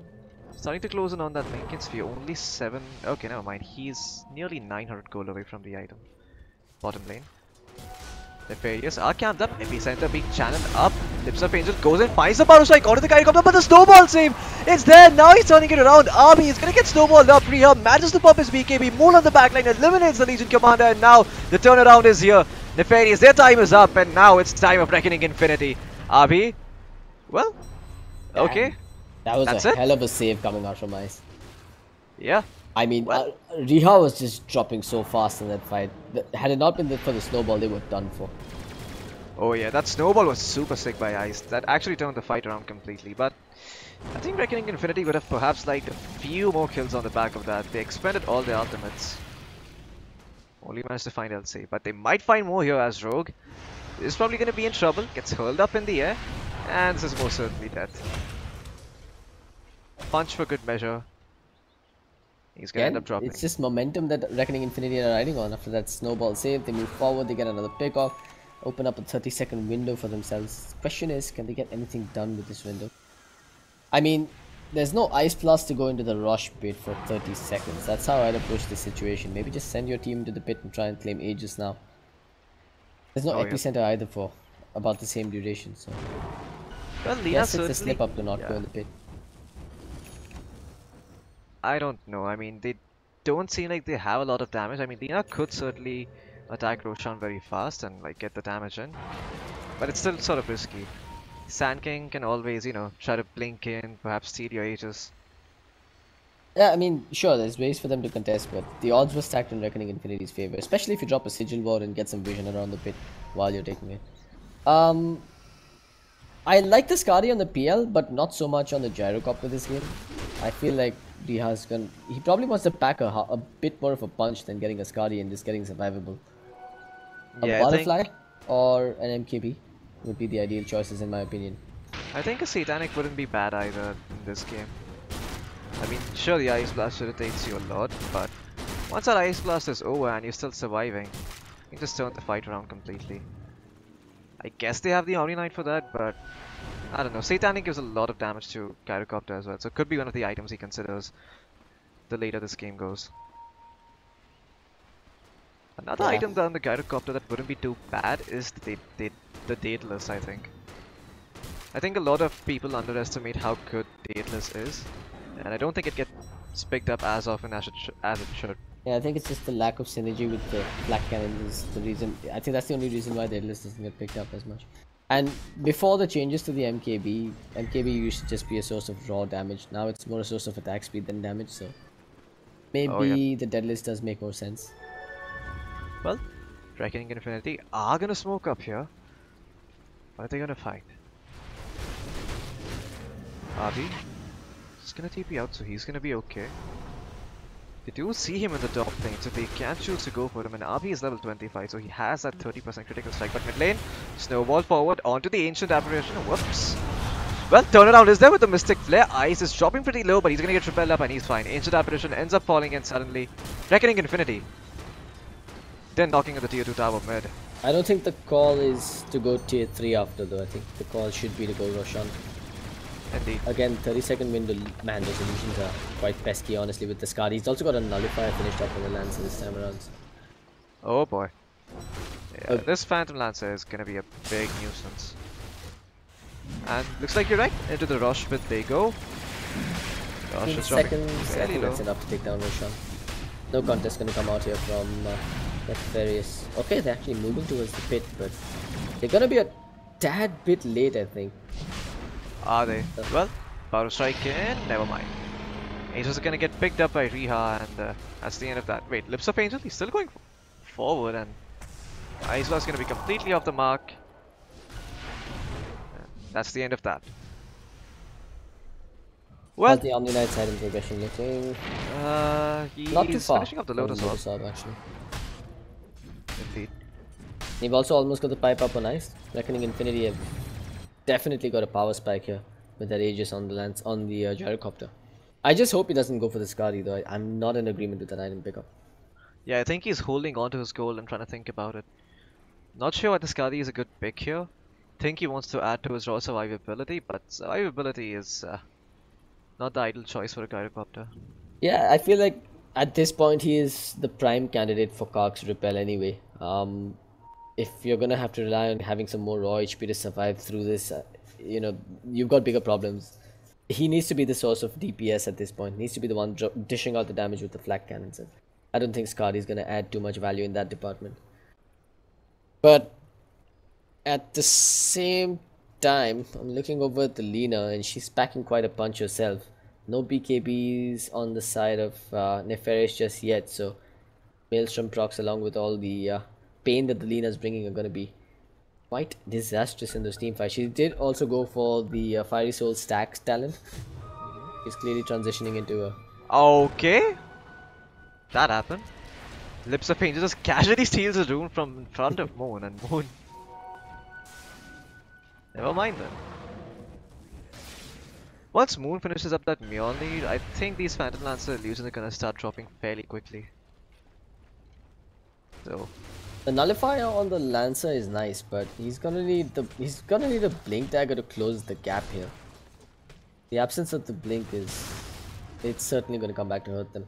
starting to close in on that Lincoln Sphere. Only 7. Okay, never mind. He's nearly 900 gold away from the item. Bottom lane. Nefarious are camped up. Epicenter being channeled up. Lips of Angel goes in, finds the power strike. Onto the guy comes up, but the snowball save. It's there. Now he's turning it around. Army is gonna get snowballed up. Rehab manages to pop his BKB. Moon on the backline eliminates the Legion Commander, and now the turnaround is here. Nefarious, their time is up, and now it's time of Reckoning Infinity. RB, well, okay. That was That's a it. hell of a save coming out from ice. Yeah. I mean, Well. Riha was just dropping so fast in that fight. Had it not been for the snowball, they were done for. Oh yeah, that snowball was super sick by Ice. That actually turned the fight around completely. But I think Reckoning Infinity would have perhaps liked a few more kills on the back of that. They expended all their ultimates. Only managed to find LC. But they might find more here as Rogue is probably going to be in trouble. Gets hurled up in the air. And this is most certainly death. Punch for good measure. He's going to end up dropping. It's just momentum that Reckoning Infinity are riding on. After that snowball save, they move forward, they get another pick off. Open up a 30-second window for themselves. Question is, can they get anything done with this window? I mean, there's no Ice Blast to go into the rush pit for 30 seconds. That's how I'd approach this situation. Maybe just send your team into the pit and try and claim Aegis now. There's no epicenter either for about the same duration, so... Well, Lina yes, it's a slip up to not go in the pit. I don't know. I mean, they don't seem like they have a lot of damage. I mean, Lina could certainly attack Roshan very fast and like get the damage in, but it's still sort of risky. Sand King can always, you know, try to blink in, perhaps steal your Aegis. Yeah, I mean, sure, there's ways for them to contest, but the odds were stacked in Reckoning Infinity's favor, especially if you drop a Sigil Ward and get some vision around the pit while you're taking it. I like the Skadi on the PL, but not so much on the Gyrocopter this game. I feel like he probably wants to pack a bit more of a punch than getting a Skadi and just getting survivable. A Butterfly or an MKB would be the ideal choices in my opinion. I think a Satanic wouldn't be bad either in this game. I mean, sure, the Ice Blast irritates you a lot, but once that Ice Blast is over and you're still surviving, you can just turn the fight around completely. I guess they have the Omni Knight for that, but I don't know. Satanic gives a lot of damage to Gyrocopter as well, so it could be one of the items he considers the later this game goes. Another item on the Gyrocopter that wouldn't be too bad is the Daedalus, I think. I think a lot of people underestimate how good Daedalus is, and I don't think it gets picked up as often as it should. Yeah, I think it's just the lack of synergy with the Black Cannon is the reason. I think that's the only reason why Daedalus doesn't get picked up as much. And before the changes to the MKB used to just be a source of raw damage. Now it's more a source of attack speed than damage, so maybe the Daedalus does make more sense. Well, Reckoning Infinity are gonna smoke up here. What are they gonna find? RB is gonna TP out, so he's gonna be okay. They do see him in the top lane, so they can choose to go for him, and RB is level 25, so he has that 30% critical strike. But mid lane, snowball forward onto the Ancient Apparition. Whoops. Well, turnaround is there with the Mystic Flare. Ice is dropping pretty low, but he's gonna get repelled up and he's fine. Ancient Apparition ends up falling in suddenly. Reckoning Infinity. Then knocking at the tier 2 tower mid. I don't think the call is to go tier 3 after though. I think the call should be to go Roshan. Indeed. Again, 30-second window, man, those illusions are quite pesky, honestly, with the Skadi. He's also got a Nullifier finished up on the Lancer this time around. Oh boy. Yeah, this Phantom Lancer is gonna be a big nuisance. And looks like you're right. Into the Rush pit they go. Rush is dropping fairly low. That's enough to take down Roshan. No contest gonna come out here from Nefarious. Okay, they're actually moving towards the pit, but they're gonna be a tad bit late, I think. Are they? Well, Power Strike in, never mind. Angels are gonna get picked up by Riha, and that's the end of that. Wait, Lips of Angel? He's still going forward, and Ice Blast is gonna be completely off the mark. That's the end of that. Well, the Omni Knight side in progression looking he's not too far finishing up the Lotus Orb. Actually. Indeed. They've also almost got the pipe up on Ice. Reckoning Infinity have definitely got a power spike here with that Aegis on the Gyrocopter. I just hope he doesn't go for the Skadi though. I'm not in agreement with that item pickup. Yeah, I think he's holding on to his goal and trying to think about it. Not sure why the Skadi is a good pick here. Think he wants to add to his raw survivability, but survivability is not the ideal choice for a Gyrocopter. Yeah, I feel like at this point he is the prime candidate for Kark's repel anyway. If you're gonna have to rely on having some more raw HP to survive through this, you know, you've got bigger problems. He needs to be the source of DPS at this point. He needs to be the one dishing out the damage with the flak cannons. I don't think Skadi is gonna add too much value in that department. But at the same time, I'm looking over at the Lina and she's packing quite a punch herself. No BKBs on the side of Nefarious just yet, so Maelstrom procs along with all the pain that the Lina is bringing are going to be quite disastrous in those team fights. She did also go for the Fiery Soul stacks talent. She's clearly transitioning into a... Okay. That happened. Lips of Angel just casually steals a rune from in front of Moon, and Moon... Never mind then. Once Moon finishes up that Mjolnir, I think these Phantom Lancer illusions are gonna start dropping fairly quickly. So... The nullifier on the Lancer is nice, but he's gonna need a blink dagger to close the gap here. The absence of the blink it's certainly gonna come back to hurt them.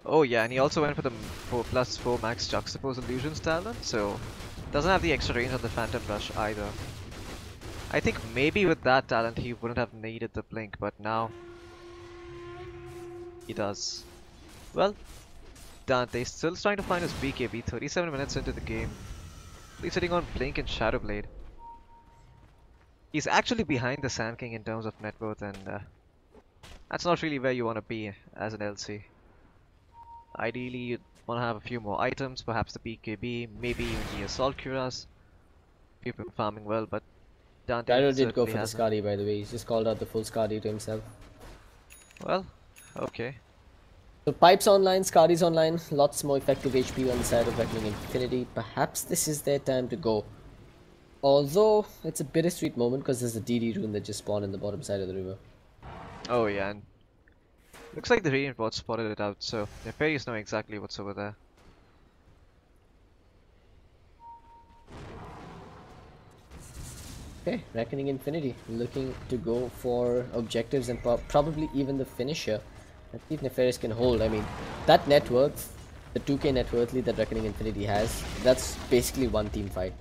Oh yeah, and he also went for the 4+4 max juxtapose illusions talent, so doesn't have the extra range on the Phantom Rush either. I think maybe with that talent he wouldn't have needed the blink, but now he does. Well, Dante still trying to find his BKB 37 minutes into the game. He's sitting on Blink and Shadowblade. He's actually behind the Sand King in terms of net worth, and that's not really where you want to be as an LC. Ideally, you'd want to have a few more items, perhaps the BKB, maybe even the Assault Cuirass. You've been farming well, but Dante Gyro did go for the hasn't. Skadi, by the way. He's just called out the full Skadi to himself. Well, okay. So Pipe's online, Skadi's online, lots more effective HP on the side of Reckoning Infinity. Perhaps this is their time to go. Although, it's a bittersweet moment because there's a DD rune that just spawned in the bottom side of the river. Oh yeah, and looks like the Radiant bot spotted it out, so Nefarious know exactly what's over there. Okay, Reckoning Infinity looking to go for objectives and probably even the finisher. Let's see if Nefarious can hold. I mean, that net worth, the 2k net worth lead that Reckoning Infinity has, that's basically one team fight.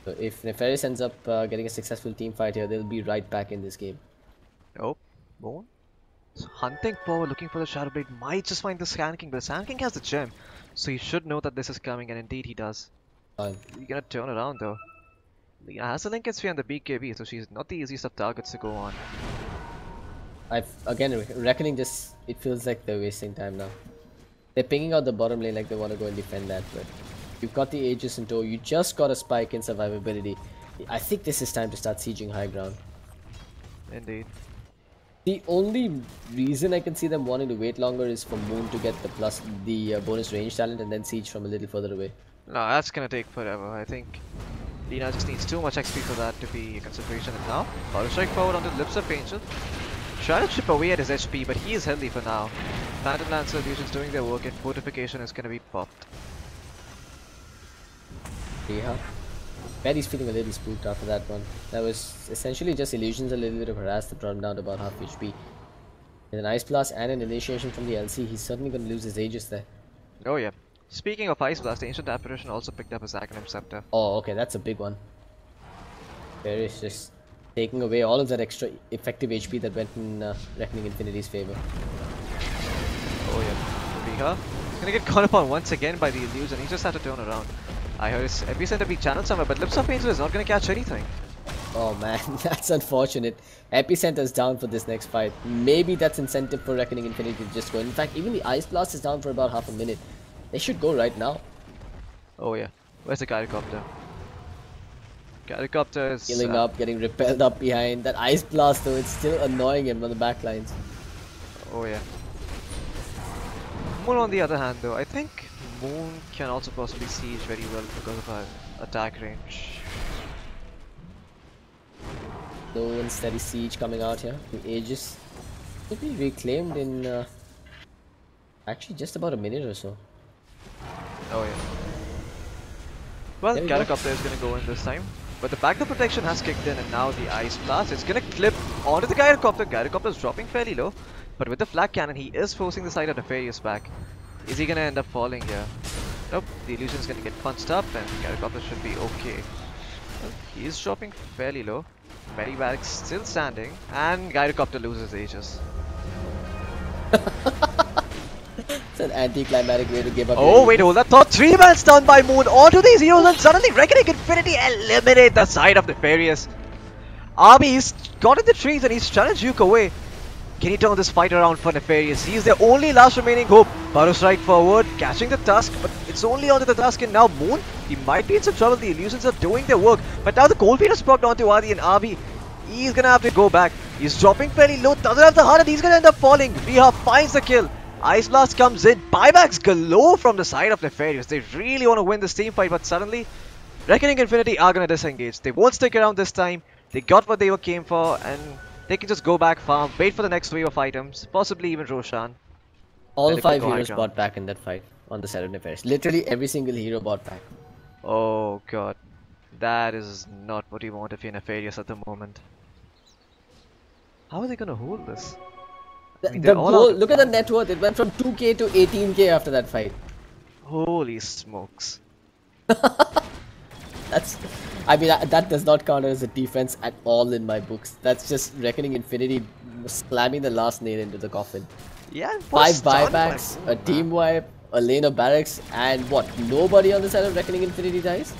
So if Nefarious ends up getting a successful team fight here, they'll be right back in this game. Oh, Moon. So hunting forward, looking for the Shadowblade, might just find the Sand King, but the Sand King has the gem, so he should know that this is coming, and indeed he does. He's gonna turn around though. Lina has the Link SP and the BKB, so she's not the easiest of targets to go on. Again, Reckoning just, it feels like they're wasting time now. They're pinging out the bottom lane like they want to go and defend that, but you've got the Aegis in tow, you just got a spike in survivability. I think this is time to start sieging high ground. Indeed. The only reason I can see them wanting to wait longer is for Moon to get the bonus range talent and then siege from a little further away. No, that's gonna take forever. I think Lina just needs too much XP for that to be a consideration. And now, Auto Strike forward onto the Lips of Angel. Trying to chip away at his HP, but he is healthy for now. Phantom Lancer illusions doing their work, and Fortification is gonna be popped. Yeah. Betty's feeling a little spooked after that one. That was essentially just illusions, a little bit of harass that brought him down to about half HP. With an Ice Blast and an initiation from the LC, he's certainly going to lose his Aegis there. Oh yeah. Speaking of Ice Blast, Ancient Apparition also picked up his Aghanim Scepter. Oh, okay, that's a big one. Farious just taking away all of that extra effective HP that went in Reckoning Infinity's favor. Oh yeah. Riha. He's gonna get caught upon once again by the illusion. He just had to turn around. I heard his epicenter be channeled somewhere, but Lips of Angel is not gonna catch anything. Oh man, that's unfortunate. Epicenter's down for this next fight. Maybe that's incentive for Reckoning Infinity to just go. In fact, even the Ice Blast is down for about half a minute. They should go right now. Oh yeah. Where's the Gyrocopter? Gyrocopter is... Healing up, getting repelled up behind. That Ice Blast though, it's still annoying him on the backlines. Oh yeah. Moon on the other hand though, I think Moon can also possibly siege very well because of her attack range. Slow and steady siege coming out here. The Aegis will be reclaimed in actually just about a minute or so. Oh yeah. Well, Gyrocopter is gonna go in this time. But the backdoor protection has kicked in, and now the Ice Blast is gonna clip onto the Gyrocopter. Gyrocopter is dropping fairly low, but with the Flak Cannon he is forcing the side of Nefarious back. Is he gonna end up falling here? Nope, the illusion is gonna get punched up and Gyrocopter should be okay. Well, he is dropping fairly low. Medivac still standing, and Gyrocopter loses Aegis. It's an anticlimactic way to give up. Oh, wait, hold that thought. 3-man stun by Moon onto these heroes, and suddenly Reckoning Infinity eliminate the side of Nefarious. He's got in the trees and he's trying to juke away. Can he turn this fight around for Nefarious? He's their only last remaining hope. Burrows right forward, catching the Tusk, but it's only onto the Tusk, and now Moon, he might be in some trouble. The illusions are doing their work, but now the Cold Feet is propped onto Adi, and Avi, he's gonna have to go back. He's dropping fairly low, doesn't have the heart, and he's gonna end up falling. Riha finds the kill. Ice Blast comes in, buybacks galore from the side of Nefarious. They really want to win this team fight, but suddenly, Reckoning Infinity are gonna disengage. They won't stick around this time. They got what they came for, and they can just go back, farm, wait for the next wave of items, possibly even Roshan. All 5 heroes bought back in that fight on the side of Nefarious. Literally every single hero bought back. Oh god, that is not what you want if you're Nefarious at the moment. How are they gonna hold this? The goal, look at the net worth. It went from 2k to 18k after that fight. Holy smokes. That does not count as a defense at all in my books. That's just Reckoning Infinity slamming the last nail into the coffin. Yeah, 5 buybacks, a team wipe, a lane of barracks, and what? Nobody on the side of Reckoning Infinity dies?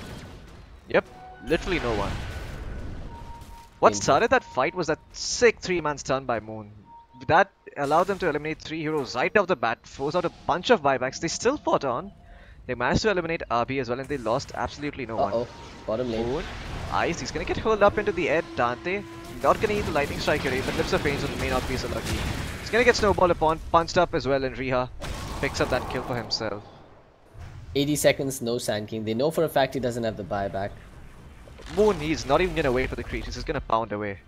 Yep, literally no one. What started that fight was that sick 3-man stun by Moon. That allowed them to eliminate 3 heroes right off the bat, force out a bunch of buybacks. They still fought on. They managed to eliminate RB as well, and they lost absolutely no one. Bottom lane. Moon, Ice, he's gonna get hurled up into the air. Dante, not gonna eat the lightning strike array, but Lips of Angel may not be so lucky. He's gonna get snowballed upon, punched up as well, and Riha picks up that kill for himself. 80 seconds, no Sand King. They know for a fact he doesn't have the buyback. Moon, he's not even gonna wait for the creatures, he's gonna pound away.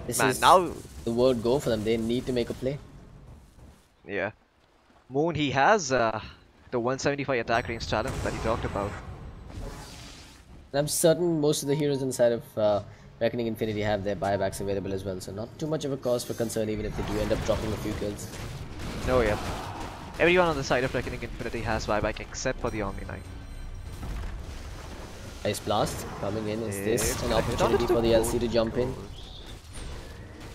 This Man, is now the word go for them. They need to make a play. yeah. Moon, he has the 175 attack range challenge that he talked about. And I'm certain most of the heroes inside of Reckoning Infinity have their buybacks available as well, so not too much of a cause for concern even if they do end up dropping a few kills. No, yeah. Everyone on the side of Reckoning Infinity has buyback except for the Omni Knight. Ice Blast coming in. Is this an opportunity for the LC to jump in?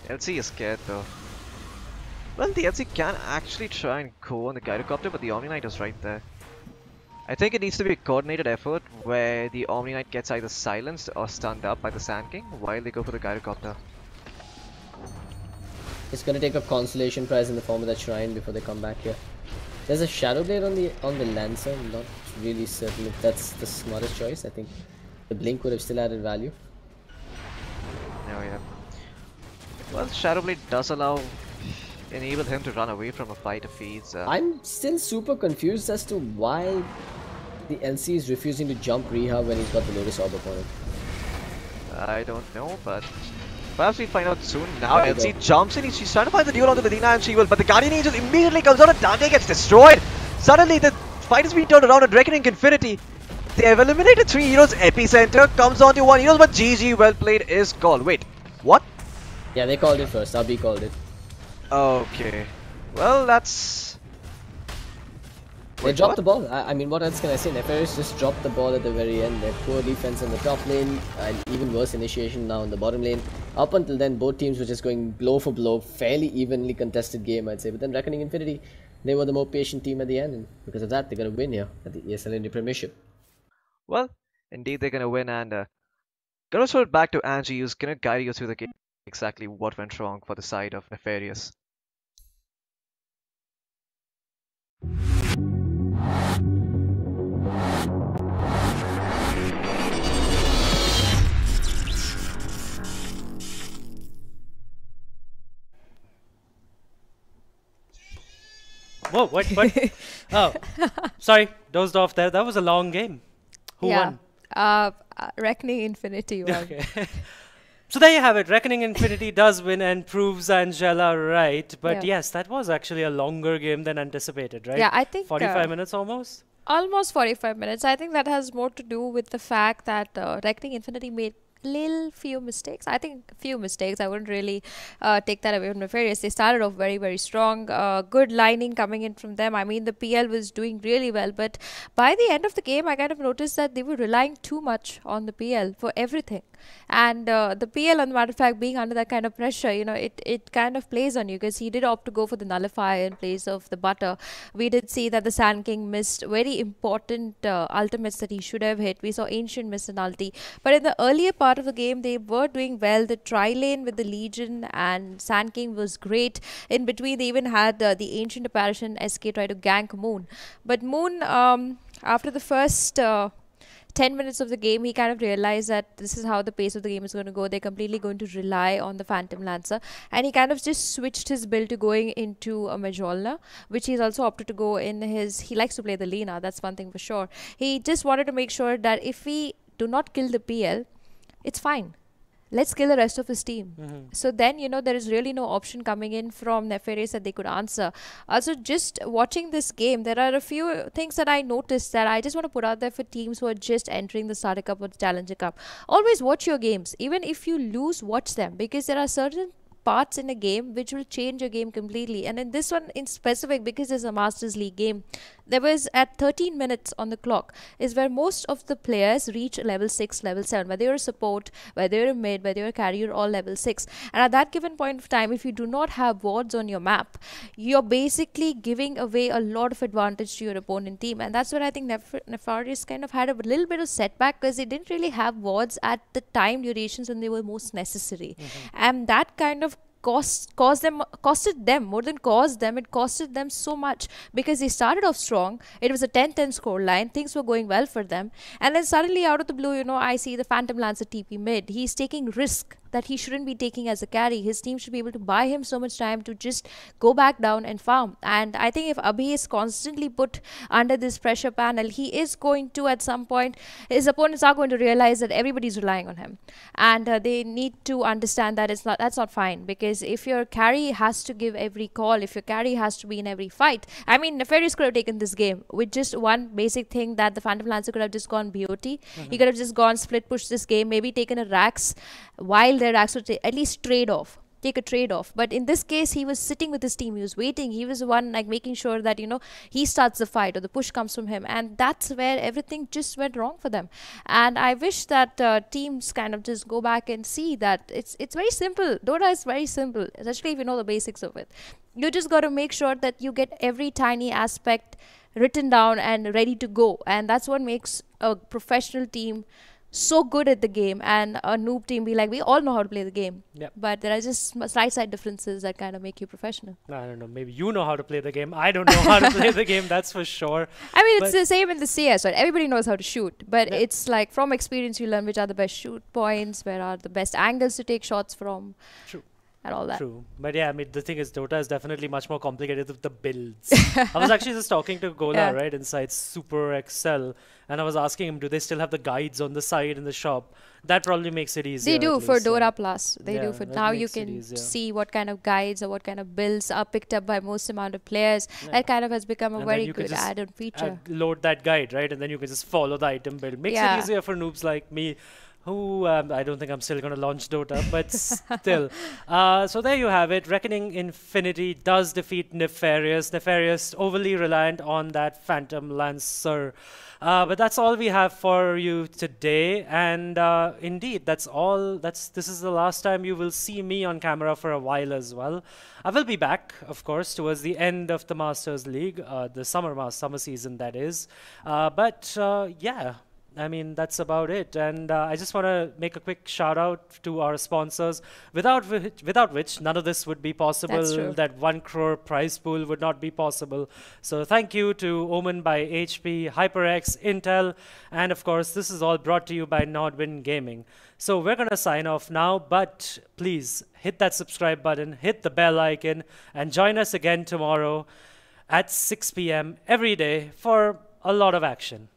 LC is scared though. Well, the LC can actually try and go on the Gyrocopter, but the Omni Knight is right there. I think it needs to be a coordinated effort where the Omni Knight gets either silenced or stunned up by the Sand King while they go for the Gyrocopter. It's gonna take a consolation prize in the form of that shrine before they come back here. There's a Shadow Blade on the Lancer. I'm not really certain if that's the smartest choice. I think the Blink would have still added value. Oh yeah. Well, Shadow Blade does enable him to run away from a fight if he's... I'm still super confused as to why the LC is refusing to jump Riha when he's got the Lotus Orb upon him. I don't know, but perhaps we'll find out soon. Now LC jumps in, she's trying to find the duel onto Medina and she will, but the Guardian Angel immediately comes out and Dante gets destroyed. Suddenly the fight is being turned around and Reckoning Infinity. They have eliminated 3 heroes, Epicenter comes on to 1 hero, but GG, well played is called. Wait, what? Yeah, they called it first, RB called it. Okay, well that's... They dropped the ball. I mean, what else can I say? Nefarious just dropped the ball at the very end. Their poor defense in the top lane, and even worse initiation now in the bottom lane. Up until then, both teams were just going blow for blow, fairly evenly contested game, I'd say. But then Reckoning Infinity, they were the more patient team at the end, and because of that, they're going to win here at the ESL in the Premiership. Well, indeed they're going to win, and gonna throw it back to Angie, who's going to guide you through the game exactly what went wrong for the side of Nefarious. Whoa, what? Oh, sorry, dozed off there. That was a long game. Who won? Reckoning Infinity won. Okay. So there you have it. Reckoning Infinity does win and proves Angela right. But yes, that was actually a longer game than anticipated, right? Yeah, I think 45 minutes almost? Almost 45 minutes. I think that has more to do with the fact that Reckoning Infinity made little few mistakes. I think few mistakes. I wouldn't really take that away from Nefarious. They started off very, very strong. Good lining coming in from them. I mean, the PL was doing really well, but by the end of the game, I kind of noticed that they were relying too much on the PL for everything. And the PL, on the matter of fact, being under that kind of pressure, it kind of plays on you, because he did opt to go for the nullifier in place of the butter. We did see that the Sand King missed very important ultimates that he should have hit. We saw Ancient miss an ulti. But in the earlier part of the game, they were doing well. The tri-lane with the Legion and Sand King was great. In between, they even had the Ancient Apparition SK try to gank Moon. But Moon, after the first 10 minutes of the game, he kind of realized that this is how the pace of the game is going to go. They're completely going to rely on the Phantom Lancer. And he kind of just switched his build to going into a Majolna, which he's also opted to go in his... He likes to play the Lina, that's one thing for sure. He just wanted to make sure that if we do not kill the PL, it's fine. Let's kill the rest of his team. So then, there is really no option coming in from Nefarious that they could answer. Also, just watching this game, there are a few things that I noticed that I just want to put out there for teams who are just entering the Starter Cup or the Challenger Cup. Always watch your games. Even if you lose, watch them, because there are certain parts in a game which will change your game completely. And in this one in specific, because it's a Masters League game, there was at 13 minutes on the clock is where most of the players reach level 6, level 7, whether you're a support, whether you're a mid, whether you're a carry, you're all level 6. And at that given point of time, if you do not have wards on your map, you're basically giving away a lot of advantage to your opponent team. And that's what I think Nefarious kind of had a little bit of setback, because they didn't really have wards at the time durations when they were most necessary. And that kind of costed them more than caused them. It costed them so much, because they started off strong. It was a 10-10 score line. Things were going well for them, and then suddenly out of the blue, I see the Phantom Lancer TP mid. He's taking risk that he shouldn't be taking as a carry. His team should be able to buy him so much time to just go back down and farm. And I think if Abhi is constantly put under this pressure panel, he is going to, at some point, his opponents are going to realize that everybody's relying on him, and they need to understand that that's not fine. Because if your carry has to give every call, if your carry has to be in every fight, I mean, Nefarious could have taken this game with just one basic thing, that the Phantom Lancer could have just gone BOT. He could have just gone split push this game, maybe taken a Rax, while their Rax would at least take a trade-off. But in this case, he was sitting with his team. He was waiting. He was the one making sure that he starts the fight or the push comes from him, and that's where everything just went wrong for them. And I wish that teams kind of just go back and see that it's very simple. Dota is very simple, especially if you know the basics of it. You just got to make sure that you get every tiny aspect written down and ready to go, and that's what makes a professional team so good at the game, and a noob team be like, we all know how to play the game. But there are just slight differences that kind of make you professional. I don't know, maybe you know how to play the game. I don't know how to play the game, that's for sure. I mean, it's the same in the CS, right? Everybody knows how to shoot, but it's like from experience you learn which are the best shoot points, where are the best angles to take shots from. True. And all that. True. But yeah, I mean, the thing is, Dota is definitely much more complicated with the builds. I was actually just talking to Gola, right, inside Super Excel, and I was asking him, do they still have the guides on the side in the shop? That probably makes it easier. They do for Dota Plus. They do for now. You can see what kind of guides or what kind of builds are picked up by most amount of players. That kind of has become a very good add-on feature. Load that guide, right, and then you can just follow the item build. Makes it easier for noobs like me, who I don't think I'm still going to launch Dota, but still. So there you have it. Reckoning Infinity does defeat Nefarious. Nefarious overly reliant on that Phantom Lancer. But that's all we have for you today. And indeed, that's all. This is the last time you will see me on camera for a while as well. I will be back, of course, towards the end of the Masters League, the summer season, that is. But yeah. I mean, that's about it. And I just want to make a quick shout out to our sponsors, without which none of this would be possible. That's true. That 1 crore prize pool would not be possible. So thank you to Omen by HP, HyperX, Intel, and of course, this is all brought to you by Nodwin Gaming. So we're going to sign off now, but please hit that subscribe button, hit the bell icon, and join us again tomorrow at 6 p.m. every day for a lot of action.